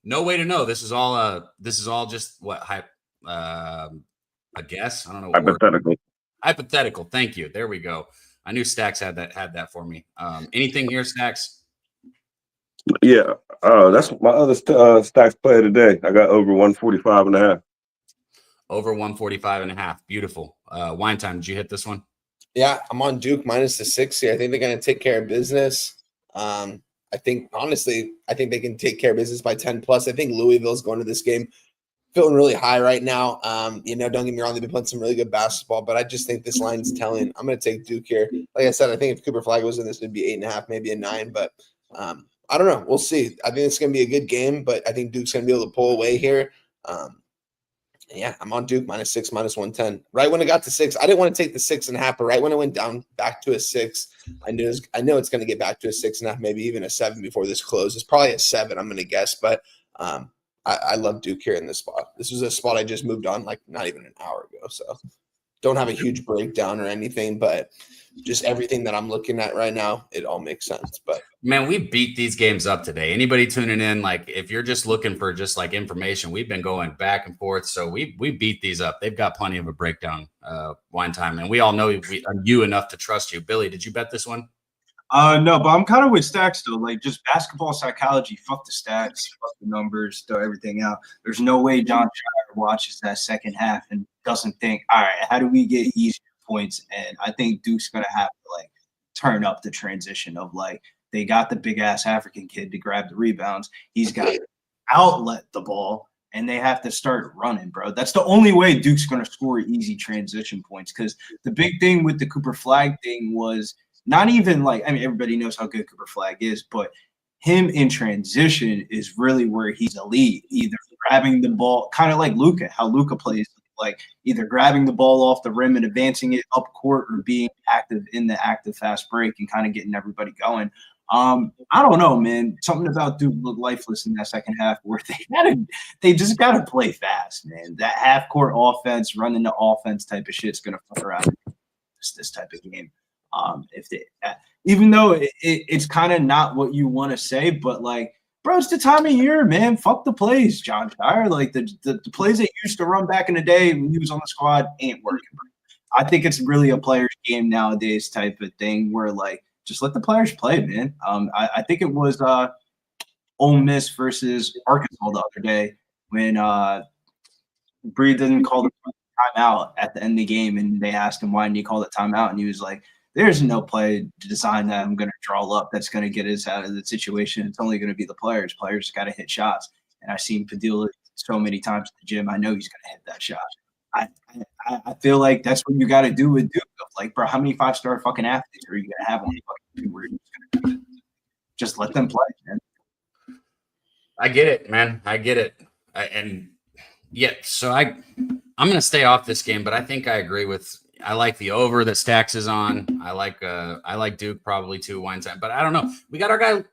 no way to know. This is all just what hype. I guess I don't know. Hypothetical. Hypothetical. Thank you. There we go. I knew Stacks had that for me. Anything here, Stacks? Yeah, that's my other Stacks play today. I got over 145.5. Over 145.5. Beautiful. Wine Time. Did you hit this one? Yeah, I'm on Duke -6 here. I think they're going to take care of business. I think they can take care of business by 10+. I think Louisville's going to this game feeling really high right now. Don't get me wrong, they've been playing some really good basketball, but I just think this line's telling. I'm going to take Duke here. Like I said, I think if Cooper Flagg was in this, it'd be 8.5, maybe a 9. But I don't know. We'll see. I think it's going to be a good game, but I think Duke's going to be able to pull away here. Yeah, I'm on Duke -6, -110. Right when it got to 6, I didn't want to take the 6.5, but right when it went down back to a 6, I know it's going to get back to a 6.5, maybe even a 7 before this close. It's probably a 7, I'm going to guess, but I love Duke here in this spot. This was a spot I just moved on like not even an hour ago, so don't have a huge breakdown or anything, but just everything that I'm looking at right now, it all makes sense. But man, we beat these games up today. Anybody tuning in, like if you're just looking for just like information, we've been going back and forth. So we beat these up. They've got plenty of a breakdown Wine Time, and we all know you enough to trust you. Billy, did you bet this one? No, but I'm kind of with Stacks though. Like just basketball psychology. Fuck the stats, fuck the numbers, throw everything out. There's no way John Shire watches that second half and doesn't think, all right, how do we get easier points? And I think Duke's gonna have to like turn up the transition of like they got the big ass African kid to grab the rebounds. He's got to outlet the ball, and they have to start running, bro. That's the only way Duke's gonna score easy transition points. Because the big thing with the Cooper Flag thing was not even like, I mean, everybody knows how good Cooper Flag is, but him in transition is really where he's elite, either grabbing the ball, kind of like Luka, how Luka plays, like either grabbing the ball off the rim and advancing it up court or being active in the active fast break and kind of getting everybody going. I don't know, man. Something about Duke looked lifeless in that second half where they just got to play fast, man. That half court offense, running the offense type of shit is going to fuck around this type of game. Even though it's kind of not what you want to say, but like, bro, it's the time of year, man. Fuck the plays, John Shire. Like the plays that used to run back in the day when he was on the squad ain't working, bro. I think it's really a player's game nowadays type of thing where like just let the players play, man. I think it was Ole Miss versus Arkansas the other day when Bree didn't call the timeout at the end of the game, and they asked him why didn't he call the timeout, and he was like, there's no play design that I'm going to draw up that's going to get us out of the situation. It's only going to be the players. Players got to hit shots. And I've seen Padilla so many times at the gym. I know he's going to hit that shot. I feel like that's what you got to do with Duke. Like, bro, how many 5-star fucking athletes are you going to have on the fucking team where you're just going to just let them play, man? I get it, man. I get it. So I'm going to stay off this game, but I think I agree with – I like the over that Stacks is on. I like Duke probably too one time, but I don't know. We got our guy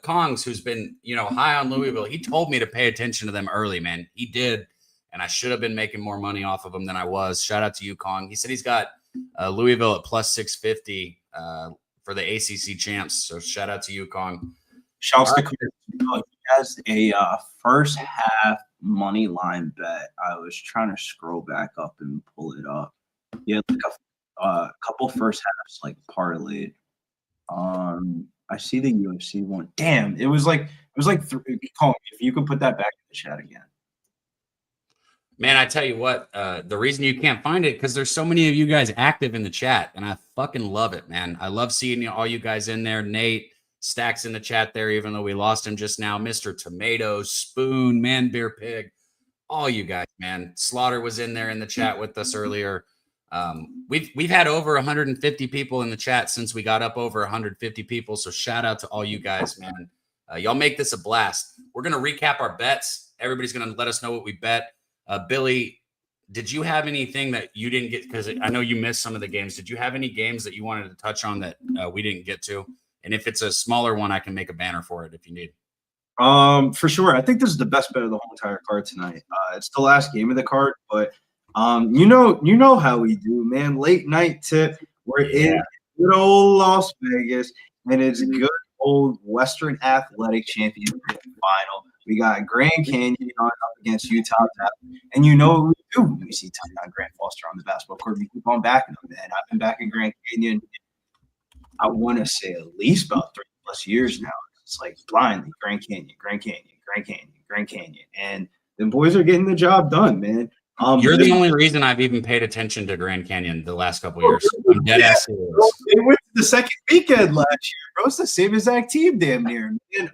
Kongs who's been high on Louisville. He told me to pay attention to them early, man. He did, and I should have been making more money off of him than I was. Shout out to you, Kong. He said he's got Louisville at plus 650 for the ACC champs. So shout out to you, Kong. Shouts to Chris. He has a first half money line bet. I was trying to scroll back up and pull it up. He had like a couple first halves like parlayed. I see the UFC one. Damn, it was like three. Call me if you could put that back in the chat again. Man, I tell you what, the reason you can't find it because there's so many of you guys active in the chat, and I fucking love it, man. I love seeing all you guys in there. Nate, Stacks in the chat there, even though we lost him just now. Mr. Tomatoes, Spoon, Man Beer Pig, all you guys, man. Slaughter was in there in the chat with us earlier. We've had over 150 people in the chat since we got up over 150 people. So shout out to all you guys, man. Y'all make this a blast. We're going to recap our bets. Everybody's going to let us know what we bet. Billy, did you have anything that you didn't get? Because I know you missed some of the games. Did you have any games that you wanted to touch on that we didn't get to? And if it's a smaller one, I can make a banner for it if you need. For sure. I think this is the best bet of the whole entire card tonight. It's the last game of the card, but you know how we do, man. Late night tip. We're in good old Las Vegas, and it's good old Western Athletic Championship final. We got Grand Canyon on up against Utah Valley, and you know what we do when we see Grant Foster on the basketball court. We keep on backing them, man. I've been back in Grand Canyon, I want to say at least about 3+ years now. It's like blindly Grand Canyon, and the boys are getting the job done, man. You're the only reason I've even paid attention to Grand Canyon the last couple of years. I'm dead ass serious. They went to the second weekend last year, bro. It's the same exact team, damn near. And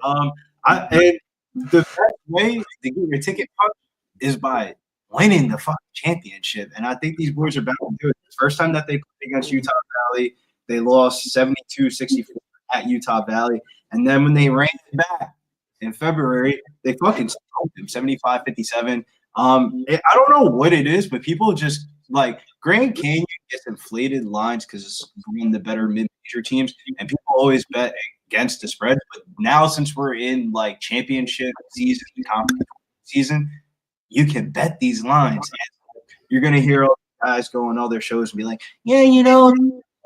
the best way to get your ticket punched is by winning the fucking championship. And I think these boys are about to do it. The first time that they played against Utah Valley, they lost 72-64 at Utah Valley. And then when they ran it back in February, they fucking smoked them 75-57. I don't know what it is, but people just like Grand Canyon gets inflated lines because it's one of the better mid-major teams, and people always bet against the spread. But now, since we're in like championship season, conference season, you can bet these lines. And you're gonna hear all the guys go on all their shows and be like, "Yeah,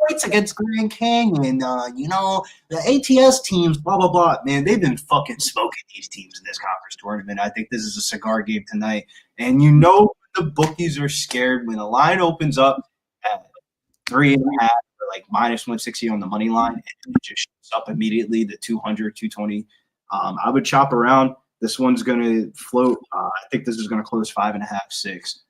points against Grand Canyon, the ATS teams, blah, blah, blah." Man, they've been fucking smoking these teams in this conference tournament. I think this is a cigar game tonight. And the bookies are scared when the line opens up at 3.5 or like minus 160 on the money line, and it just shoots up immediately to 200, 220. I would chop around. This one's going to float. I think this is going to close 5.5, 6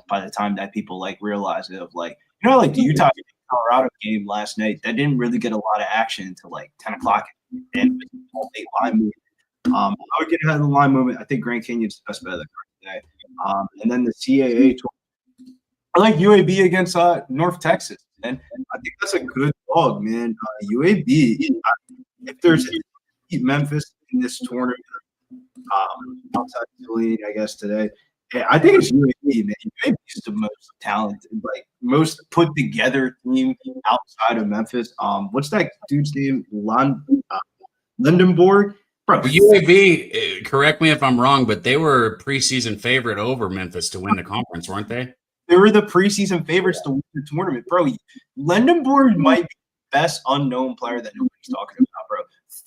by the time that people like realize it. Of like, like the Utah Colorado game last night, that didn't really get a lot of action until like 10 o'clock, and it was all late line movement. I would get ahead of the line movement. I think Grand Canyon's the best bet of the card today. And then the CAA tour. I like UAB against North Texas, and I think that's a good dog, man. UAB, if there's beat Memphis in this tournament, outside the league, I guess today, I think it's UAB, man. UAB is the most talented, like most put together team outside of Memphis. What's that dude's name? Lindenborg. Bro, UAB, correct me if I'm wrong, but they were preseason favorite over Memphis to win the conference, weren't they? They were the preseason favorites to win the tournament, bro. Lindenborg might be the best unknown player that nobody's talking about, bro.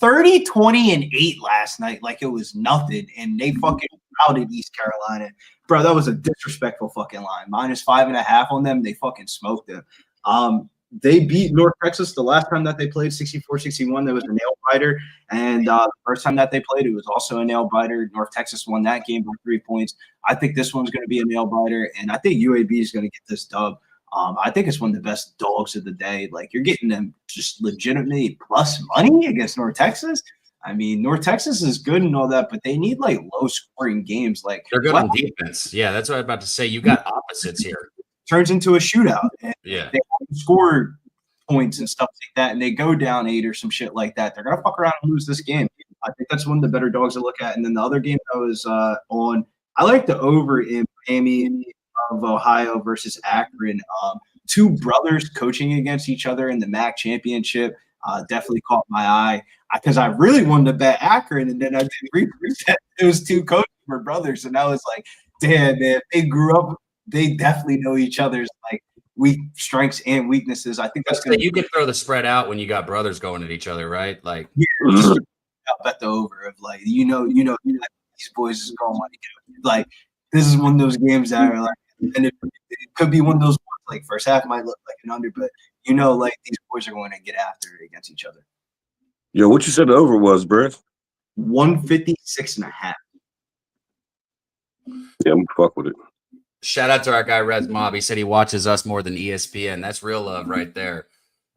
30, 20, and 8 last night, like it was nothing, and they fucking routed East Carolina. Bro, that was a disrespectful fucking line. Minus 5.5 on them, they fucking smoked them. They beat North Texas the last time that they played, 64-61. That was a nail biter. And the first time that they played, it was also a nail biter. North Texas won that game by 3 points. I think this one's going to be a nail biter, and I think UAB is going to get this dub. I think it's one of the best dogs of the day. Like, you're getting them just legitimately plus money against North Texas. I mean, North Texas is good and all that, but they need, like, low-scoring games. Like, they're good on defense. Yeah, that's what I was about to say. You got opposites here. Turns into a shootout. And yeah. They score points and stuff like that, and they go down 8 or some shit like that. They're going to fuck around and lose this game. I think that's one of the better dogs to look at. And then the other game I was on, I like the over in Miami of Ohio versus Akron. Two brothers coaching against each other in the MAC championship definitely caught my eye because I really wanted to bet Akron, and then I did reset. Those two coaches were brothers, and I was like, damn, man, they grew up. They definitely know each other's like weak strengths and weaknesses. I think that's going to. You can throw the spread out when you got brothers going at each other, right? Like, yeah, just bet the over of like, you know, these boys is going like this is one of those games that are like, and it could be one of those ones, like first half might look like an under, but like these boys are going to get after it against each other. Yo, what you said the over was, Brett? 156.5. Yeah, I'm fuck with it. Shout out to our guy Rez Mob. He said he watches us more than ESPN. That's real love right there.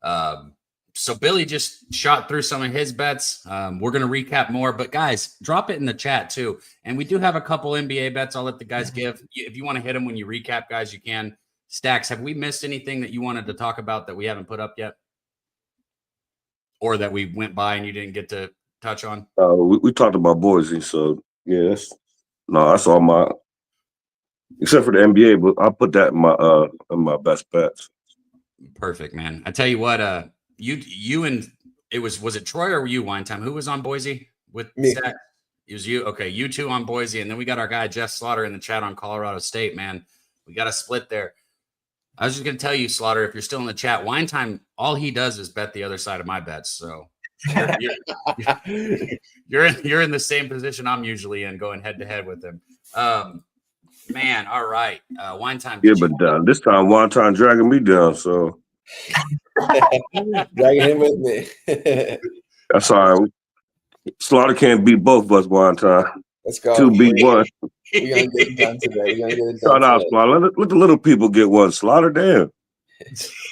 So Billy just shot through some of his bets. We're going to recap more, but guys, drop it in the chat too. And we do have a couple NBA bets I'll let the guys give. If you want to hit them when you recap, guys, you can. Stacks, have we missed anything that you wanted to talk about that we haven't put up yet? Or that we went by and you didn't get to touch on? We talked about Boise, so yeah, that's all my – except for the NBA, but I'll put that in my best bets. Perfect, man. I tell you what, you and it was it Troy or were you Wine Time? Who was on Boise with me? Zach? It was you. Okay, you two on Boise, and then we got our guy Jeff Slaughter in the chat on Colorado State. Man, we got a split there. I was just gonna tell you, Slaughter, if you're still in the chat, Wine Time, all he does is bet the other side of my bets. So you're in the same position I'm usually in, going head to head with him. Man, all right. Wine Time. Yeah, but this time Wine Time dragging me down, so dragging him with me. That's all right. Slaughter can't beat both of us Wine Time. Let's go. 2 beat 1. We're gonna get it done today. Shout out, Slaughter. Let the little people get one. Slaughter, damn.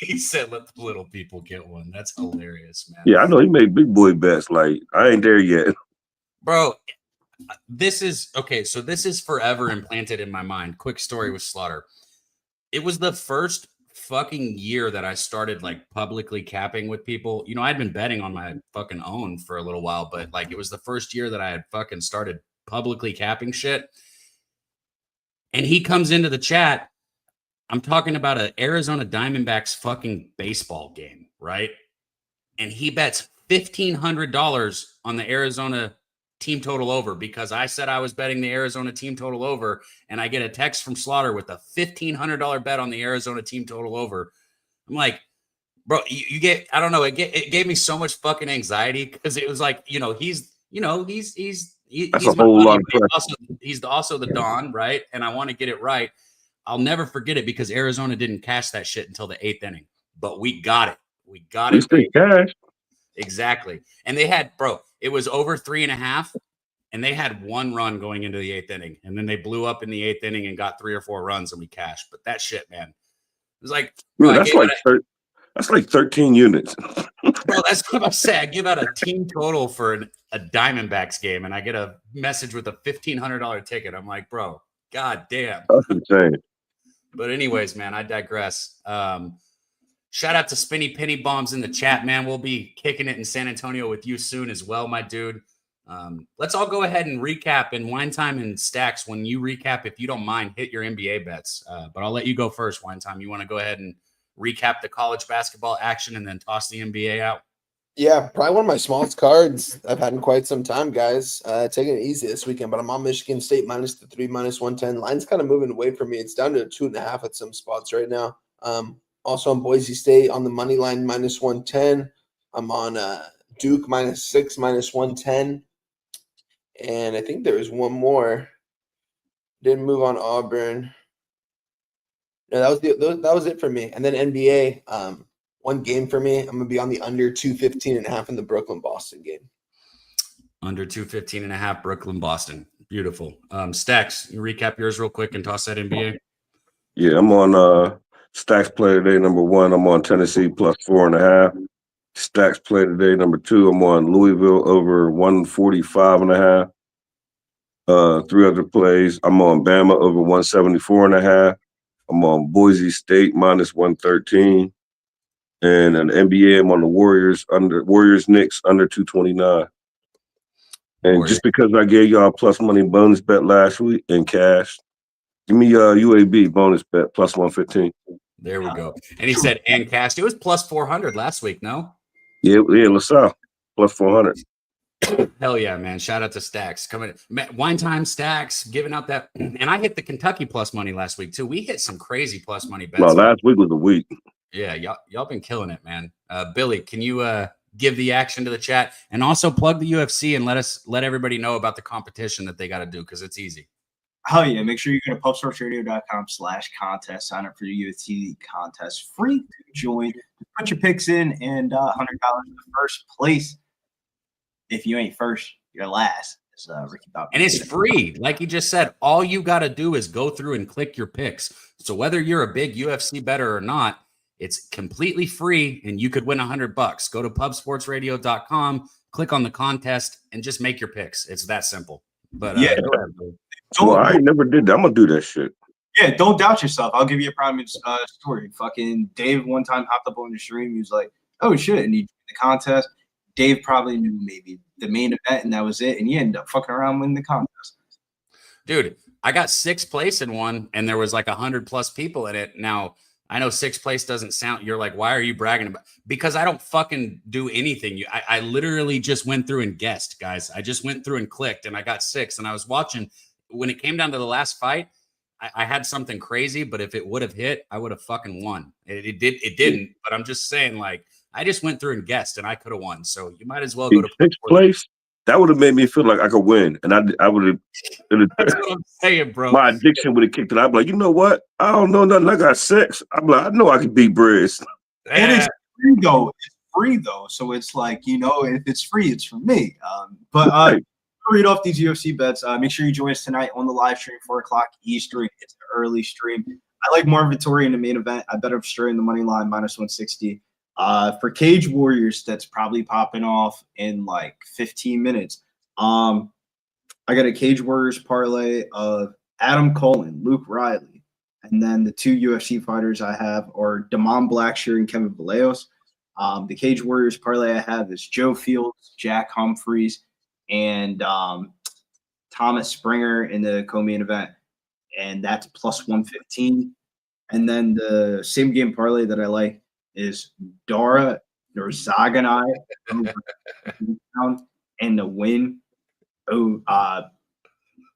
He said, "Let the little people get one." That's hilarious, man. Yeah, I know he made big boy bets. Like, I ain't there yet, bro. This is okay. So this is forever implanted in my mind. Quick story with Slaughter. It was the first fucking year that I started like publicly capping with people. I'd been betting on my fucking own for a little while, but like it was the first year that I had fucking started publicly capping shit. And he comes into the chat. I'm talking about an Arizona Diamondbacks fucking baseball game, right? And he bets $1,500 on the Arizona team total over because I said I was betting the Arizona team total over, and I get a text from Slaughter with a $1,500 bet on the Arizona team total over. I'm like, bro, you get, I don't know. It gave me so much fucking anxiety because it was like, he's a whole lot of pressure. He's also the Don, right? And I want to get it right. I'll never forget it because Arizona didn't cash that shit until the 8th inning, but we got it. We got We it. stay cash. Exactly. And they had, bro, it was over 3.5, and they had one run going into the 8th inning. And then they blew up in the 8th inning and got 3 or 4 runs, and we cashed. But that shit, man, it was like, bro, Dude, that's like 13 units. bro, that's what I'm saying. I give out a team total for a Diamondbacks game, and I get a message with a $1,500 ticket. I'm like, bro, god damn. That's insane. But anyways, man, I digress. Shout out to Spinny Penny Bombs in the chat, man. We'll be kicking it in San Antonio with you soon as well, my dude. Let's all go ahead and recap in Wine Time and Stacks. When you recap, if you don't mind, hit your NBA bets. But I'll let you go first, Wine Time. You want to go ahead and recap the college basketball action and then toss the NBA out? Yeah, probably one of my smallest cards I've had in quite some time, guys. Taking it easy this weekend, but I'm on Michigan State -3, -110. Line's kind of moving away from me. It's down to 2.5 at some spots right now. Also on Boise State on the money line -110. I'm on Duke -6, -110. And I think there was one more. Didn't move on Auburn. No, that was it for me. And then NBA, one game for me. I'm gonna be on the under 215.5 in the Brooklyn-Boston game. Under 215.5, Brooklyn-Boston. Beautiful. Stacks, you recap yours real quick and toss that NBA. Yeah, I'm on Stacks play today, number 1. I'm on Tennessee +4.5. Stacks play today, number 2. I'm on Louisville over 145.5. 3 other plays. I'm on Bama over 174.5. I'm on Boise State -113. And an NBA, I'm on the Warriors Knicks under 229. And just because I gave y'all plus money bonus bet last week in cash, give me UAB bonus bet +115. There we go. And he said, and cash. It was +400 last week, no? Yeah, LaSalle +400. Hell yeah, man. Shout out to Stacks. Coming Wine Time, Stacks, giving out that. And I hit the Kentucky plus money last week, too. We hit some crazy plus money bets. No, last week was a week. Yeah, y'all been killing it, man. Billy, can you give the action to the chat and also plug the UFC and let everybody know about the competition that they got to do, because it's easy. Oh yeah, make sure you go to pubsportsradio.com/contest. Sign up for the UFC contest. Free to join. Put your picks in, and $100 in the first place. If you ain't first, you're last. Ricky Bobby. And it's free. Like you just said, all you got to do is go through and click your picks. So whether you're a big UFC bettor or not, it's completely free, and you could win $100. Go to pubsportsradio.com, click on the contest, and just make your picks. It's that simple. But yeah, go ahead, Billy. Well, I never did that. I'm gonna do that shit. Yeah, don't doubt yourself. I'll give you a prime story. Fucking Dave one time hopped up on the stream. He was like, "Oh shit!" and he did the contest. Dave probably knew maybe the main event, and that was it. And you ended up fucking around winning the contest. Dude, I got 6th place in one, and there was like 100+ people in it. Now, I know 6th place doesn't sound. You're like, why are you bragging about? Because I don't fucking do anything. I literally just went through and guessed, guys. I just went through and clicked, and I got 6. And I was watching when it came down to the last fight. I had something crazy, but if it would have hit, I would have fucking won. It didn't. But I'm just saying, like, I just went through and guessed, and I could have won. So you might as well go to 6th place. That would have made me feel like I could win, and I would have. That's what I'm saying, bro. My addiction would have kicked it. I'd be like, you know what? I don't know nothing. I got 6. I'm like, I know I could beat Briz. And it's free though. It's free though, so it's like, you know, if it's free, it's for me. But I'll read off these UFC bets. Make sure you join us tonight on the live stream, 4:00 Eastern. It's an early stream. I like Marvin Vettori in the main event. I bet him straight in the money line -160. For Cage Warriors, that's probably popping off in like 15 minutes. I got a Cage Warriors parlay of Adam Cullen, Luke Riley, and then the 2 UFC fighters I have are Damon Blackshear and Kevin Vallejos. The Cage Warriors parlay I have is Joe Fields, Jack Humphreys, and Thomas Springer in the co-main event, and that's +115. And then the same game parlay that I like is Dara Zaganai and the win.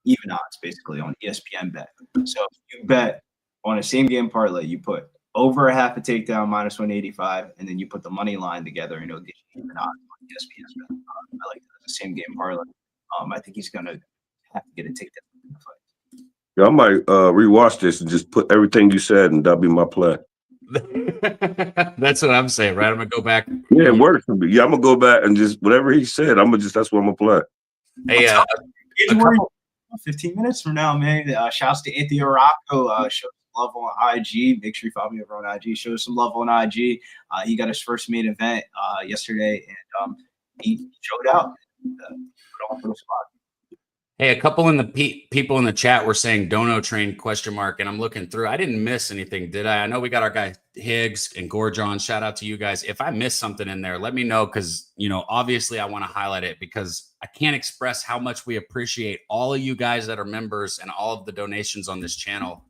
Even odds basically on ESPN bet. So if you bet on a same game parlay, you put over a half a takedown -185, and then you put the money line together, and it'll get you even odds on ESPN bet. I like that. The same game parlay. I think he's gonna have to get a takedown in the fight. Yeah, I might rewatch this and just put everything you said, and that'll be my play. That's what I'm saying, right? I'm gonna go back. Yeah, it works for me. Yeah, I'm gonna go back and just whatever he said. That's what I'm gonna play. Hey, January, 15 minutes from now, man. Shouts to Anthony Arocco. Show some love on IG. Make sure you follow me over on IG. Show some love on IG. He got his first main event yesterday, and he showed out. Put on for the spot. Hey, a couple in the people in the chat were saying Dono Train ? And I'm looking through. I didn't miss anything, did I? I know we got our guy Higgs and Gorjon. Shout out to you guys. If I missed something in there, let me know because, obviously I want to highlight it because I can't express how much we appreciate all of you guys that are members and all of the donations on this channel.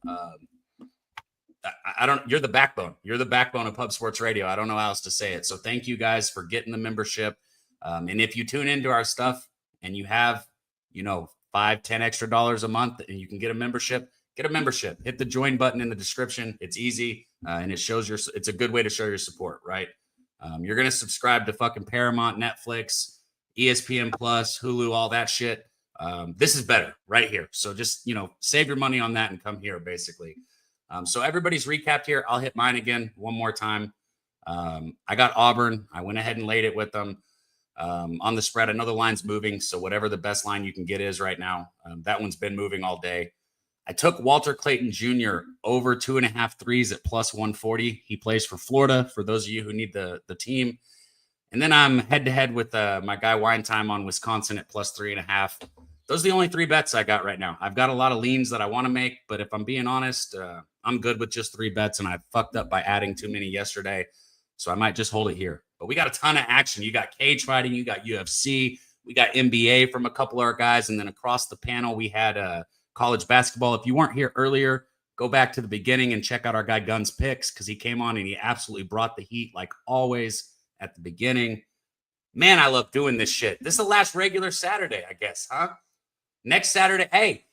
You're the backbone. You're the backbone of Pub Sports Radio. I don't know how else to say it. So thank you guys for getting the membership. And if you tune into our stuff and you have, $5-10 extra a month and you can get a membership, hit the join button in the description. It's easy. And it shows it's a good way to show your support, right? You're going to subscribe to fucking Paramount, Netflix, ESPN Plus, Hulu, all that shit. This is better right here. So just, save your money on that and come here basically. So everybody's recapped here. I'll hit mine again one more time. I got Auburn. I went ahead and laid it with them. On the spread. I know the line's moving, so whatever the best line you can get is right now. That one's been moving all day. I took Walter Clayton Jr. over 2.5 threes at plus 140. He plays for Florida, for those of you who need the team. And then I'm head-to-head with my guy Wine Time on Wisconsin at plus 3.5. Those are the only 3 bets I got right now. I've got a lot of leans that I want to make, but if I'm being honest, I'm good with just 3 bets, and I fucked up by adding too many yesterday, so I might just hold it here. But we got a ton of action. You got cage fighting, you got UFC, we got NBA from a couple of our guys, and then across the panel we had college basketball. If you weren't here earlier, go back to the beginning and check out our guy Guns Picks because he came on and he absolutely brought the heat like always at the beginning. Man, I love doing this shit. This is the last regular Saturday, I guess, huh? Next Saturday, hey,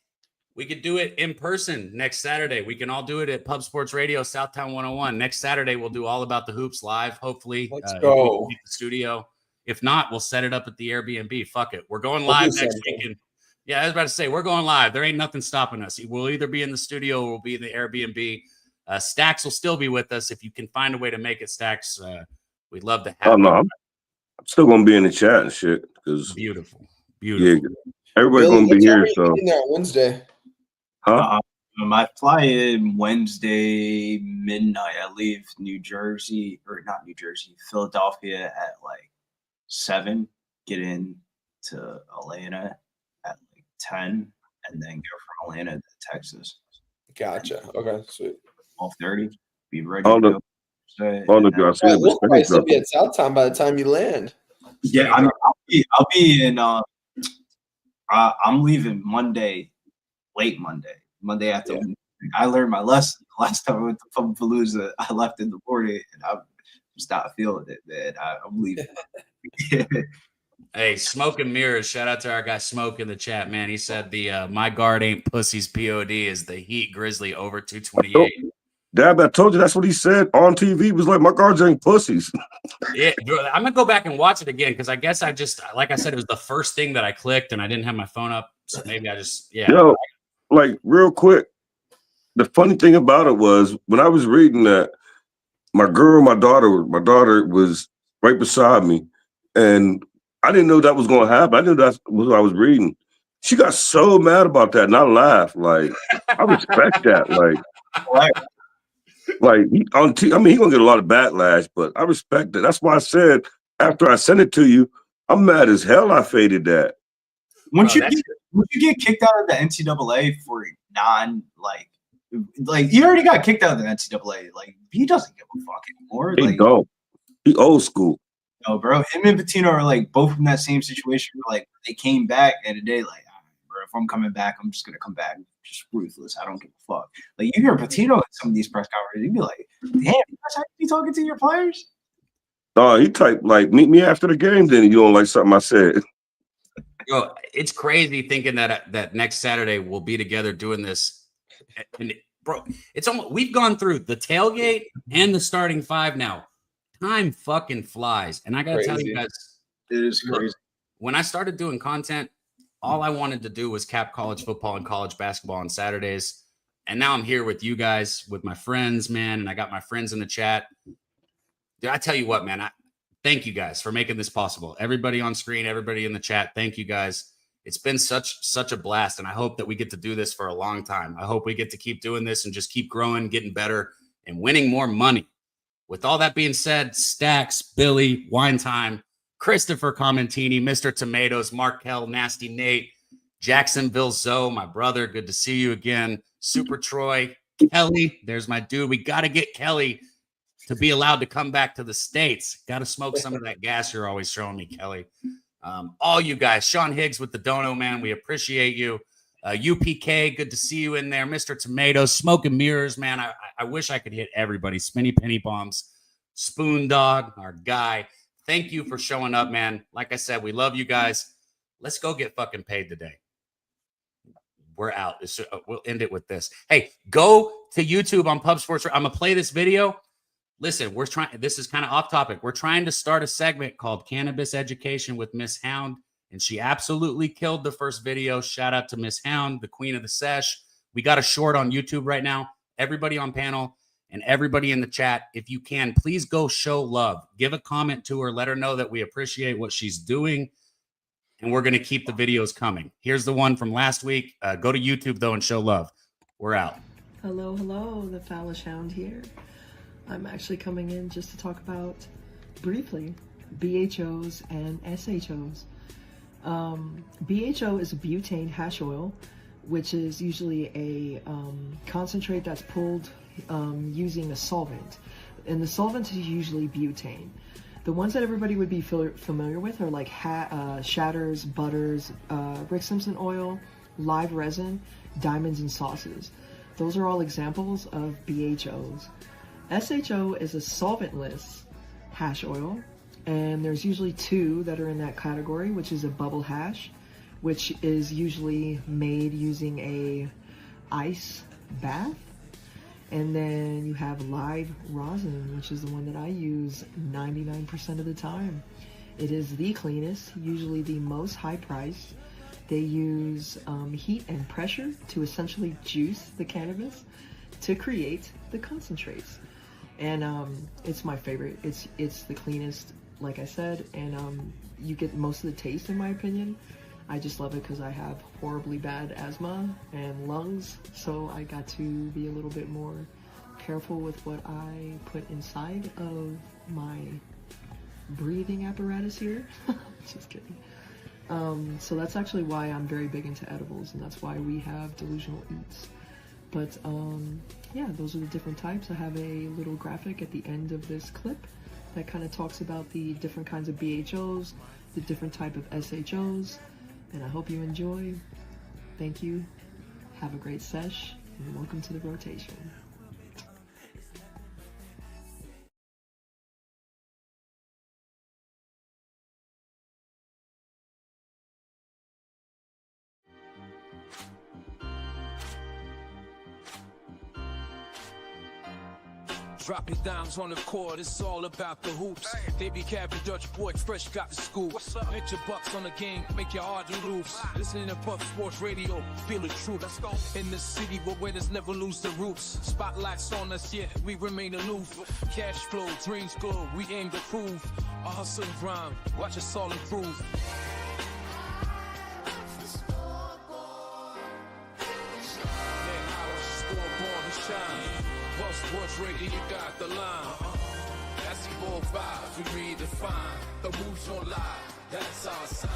we could do it in person next Saturday. We can all do it at Pub Sports Radio, Southtown 101. Next Saturday, we'll do All About the Hoops live, hopefully. Let's go. If we can get the studio. If not, we'll set it up at the Airbnb. Fuck it. We're going live next weekend. Yeah, I was about to say, we're going live. There ain't nothing stopping us. We'll either be in the studio or we'll be in the Airbnb. Stacks will still be with us. If you can find a way to make it, Stacks, we'd love to have you. I'm still going to be in the chat and shit. Beautiful. Yeah, everybody's going to be here. So Wednesday. Huh? I fly in Wednesday midnight. I leave Philadelphia at like 7. Get in to Atlanta at like 10, and then go from Atlanta to Texas. Gotcha. Okay, sweet. 12:30. Be ready to go. We'll probably still be at Southtown by the time you land. Yeah, I'll be in. I'm leaving Monday. Late Monday afternoon. Yeah. I learned my lesson. Last time I went to Pumpalooza, I left in the morning and I'm just not feeling it, man. I'm leaving. Hey, Smoke and Mirrors. Shout out to our guy Smoke in the chat, man. He said the my guard ain't pussies POD is the Heat Grizzly over 228. Dab, I told you that's what he said on TV. He was like, my guards ain't pussies. Yeah, I'm gonna go back and watch it again because I guess I just, like I said, it was the first thing that I clicked and I didn't have my phone up, so maybe I just Yo, like real quick, the funny thing about it was when I was reading that, my daughter was right beside me, and I didn't know that was going to happen. I knew that's what I was reading. She got so mad about that, and I laughed. Like, I respect that. Like he gonna get a lot of backlash, but I respect it. That's why I said after I sent it to you, I'm mad as hell. I faded that. Once you get kicked out of the NCAA for like you already got kicked out of the NCAA. Like he doesn't give a fuck anymore. He don't. He old school. No, bro. Him and Pitino are like both in that same situation. Like they came back and today, like, bro, if I'm coming back, I'm just gonna come back just ruthless. I don't give a fuck. Like you hear Pitino at some of these press conferences, you'd be like, damn, you guys have to be talking to your players. He typed like, meet me after the game. Then you don't like something I said. Yo, it's crazy thinking that next Saturday we'll be together doing this. And bro, it's almost, we've gone through the tailgate and the starting 5 now. Time fucking flies. And I gotta tell you guys, it is crazy. When I started doing content, all I wanted to do was cap college football and college basketball on Saturdays. And now I'm here with you guys, with my friends, man. And I got my friends in the chat. Dude, I tell you what, man, thank you guys for making this possible. Everybody on screen, everybody in the chat, thank you guys. It's been such a blast, and I hope that we get to do this for a long time. I hope we get to keep doing this and just keep growing, getting better, and winning more money. With all that being said, Stacks, Billy, Wine Time, Christopher Commentini, Mr. Tomatoes, Markel, Nasty Nate, Jacksonville Zoe, my brother, good to see you again. Super Troy, Kelly, there's my dude. We got to get Kelly to be allowed to come back to the States. Got to smoke some of that gas you're always showing me, Kelly. All you guys, Sean Higgs with the dono, man, we appreciate you. UPK, good to see you in there. Mr. Tomatoes, Smoke and Mirrors, man, I wish I could hit everybody. Spinny Penny Bombs, Spoon Dog, our guy. Thank you for showing up, man. Like I said, we love you guys. Let's go get fucking paid today. We're out. We'll end it with this. Hey, go to YouTube on Pub Sports. I'm going to play this video. Listen, this is kind of off topic. We're trying to start a segment called Cannabis Education with Miss Hound, and she absolutely killed the first video. Shout out to Miss Hound, the queen of the sesh. We got a short on YouTube right now. Everybody on panel and everybody in the chat, if you can, please go show love. Give a comment to her. Let her know that we appreciate what she's doing, and we're going to keep the videos coming. Here's the one from last week. Go to YouTube, though, and show love. We're out. Hello, the Phallus Hound here. I'm actually coming in just to talk about, briefly, BHOs and SHOs. BHO is a butane hash oil, which is usually a concentrate that's pulled using a solvent. And the solvent is usually butane. The ones that everybody would be familiar with are like shatters, butters, Rick Simpson oil, live resin, diamonds, and sauces. Those are all examples of BHOs. SHO is a solventless hash oil, and there's usually two that are in that category, which is a bubble hash, which is usually made using a ice bath, and then you have live rosin, which is the one that I use 99% of the time. It is the cleanest, usually the most high priced. They use heat and pressure to essentially juice the cannabis to create the concentrates. And it's my favorite. It's the cleanest, like I said, and you get most of the taste, in my opinion. I just love it because I have horribly bad asthma and lungs, so I got to be a little bit more careful with what I put inside of my breathing apparatus here. Just kidding. So that's actually why I'm very big into edibles, and that's why we have Delusional Eats. But yeah, those are the different types. I have a little graphic at the end of this clip that kind of talks about the different kinds of BHOs, the different type of SHOs, and I hope you enjoy. Thank you. Have a great sesh, and welcome to the rotation. Dropping dimes on the court, it's all about the hoops. Daby, Cabby, Dutch boy, fresh got the scoop. Hit your bucks on the game, make your heart do loops. Listening to Puff Sports Radio, feel the truth. Let's go. In the city where winners never lose the roots. Spotlights on us, yet we remain aloof. Cash flow, dreams glow, we aim to prove. Our hustle and grind, watch us all improve. Sports Radio, you got the line. That's the 4-5, we redefine. The moves on live, that's our sign.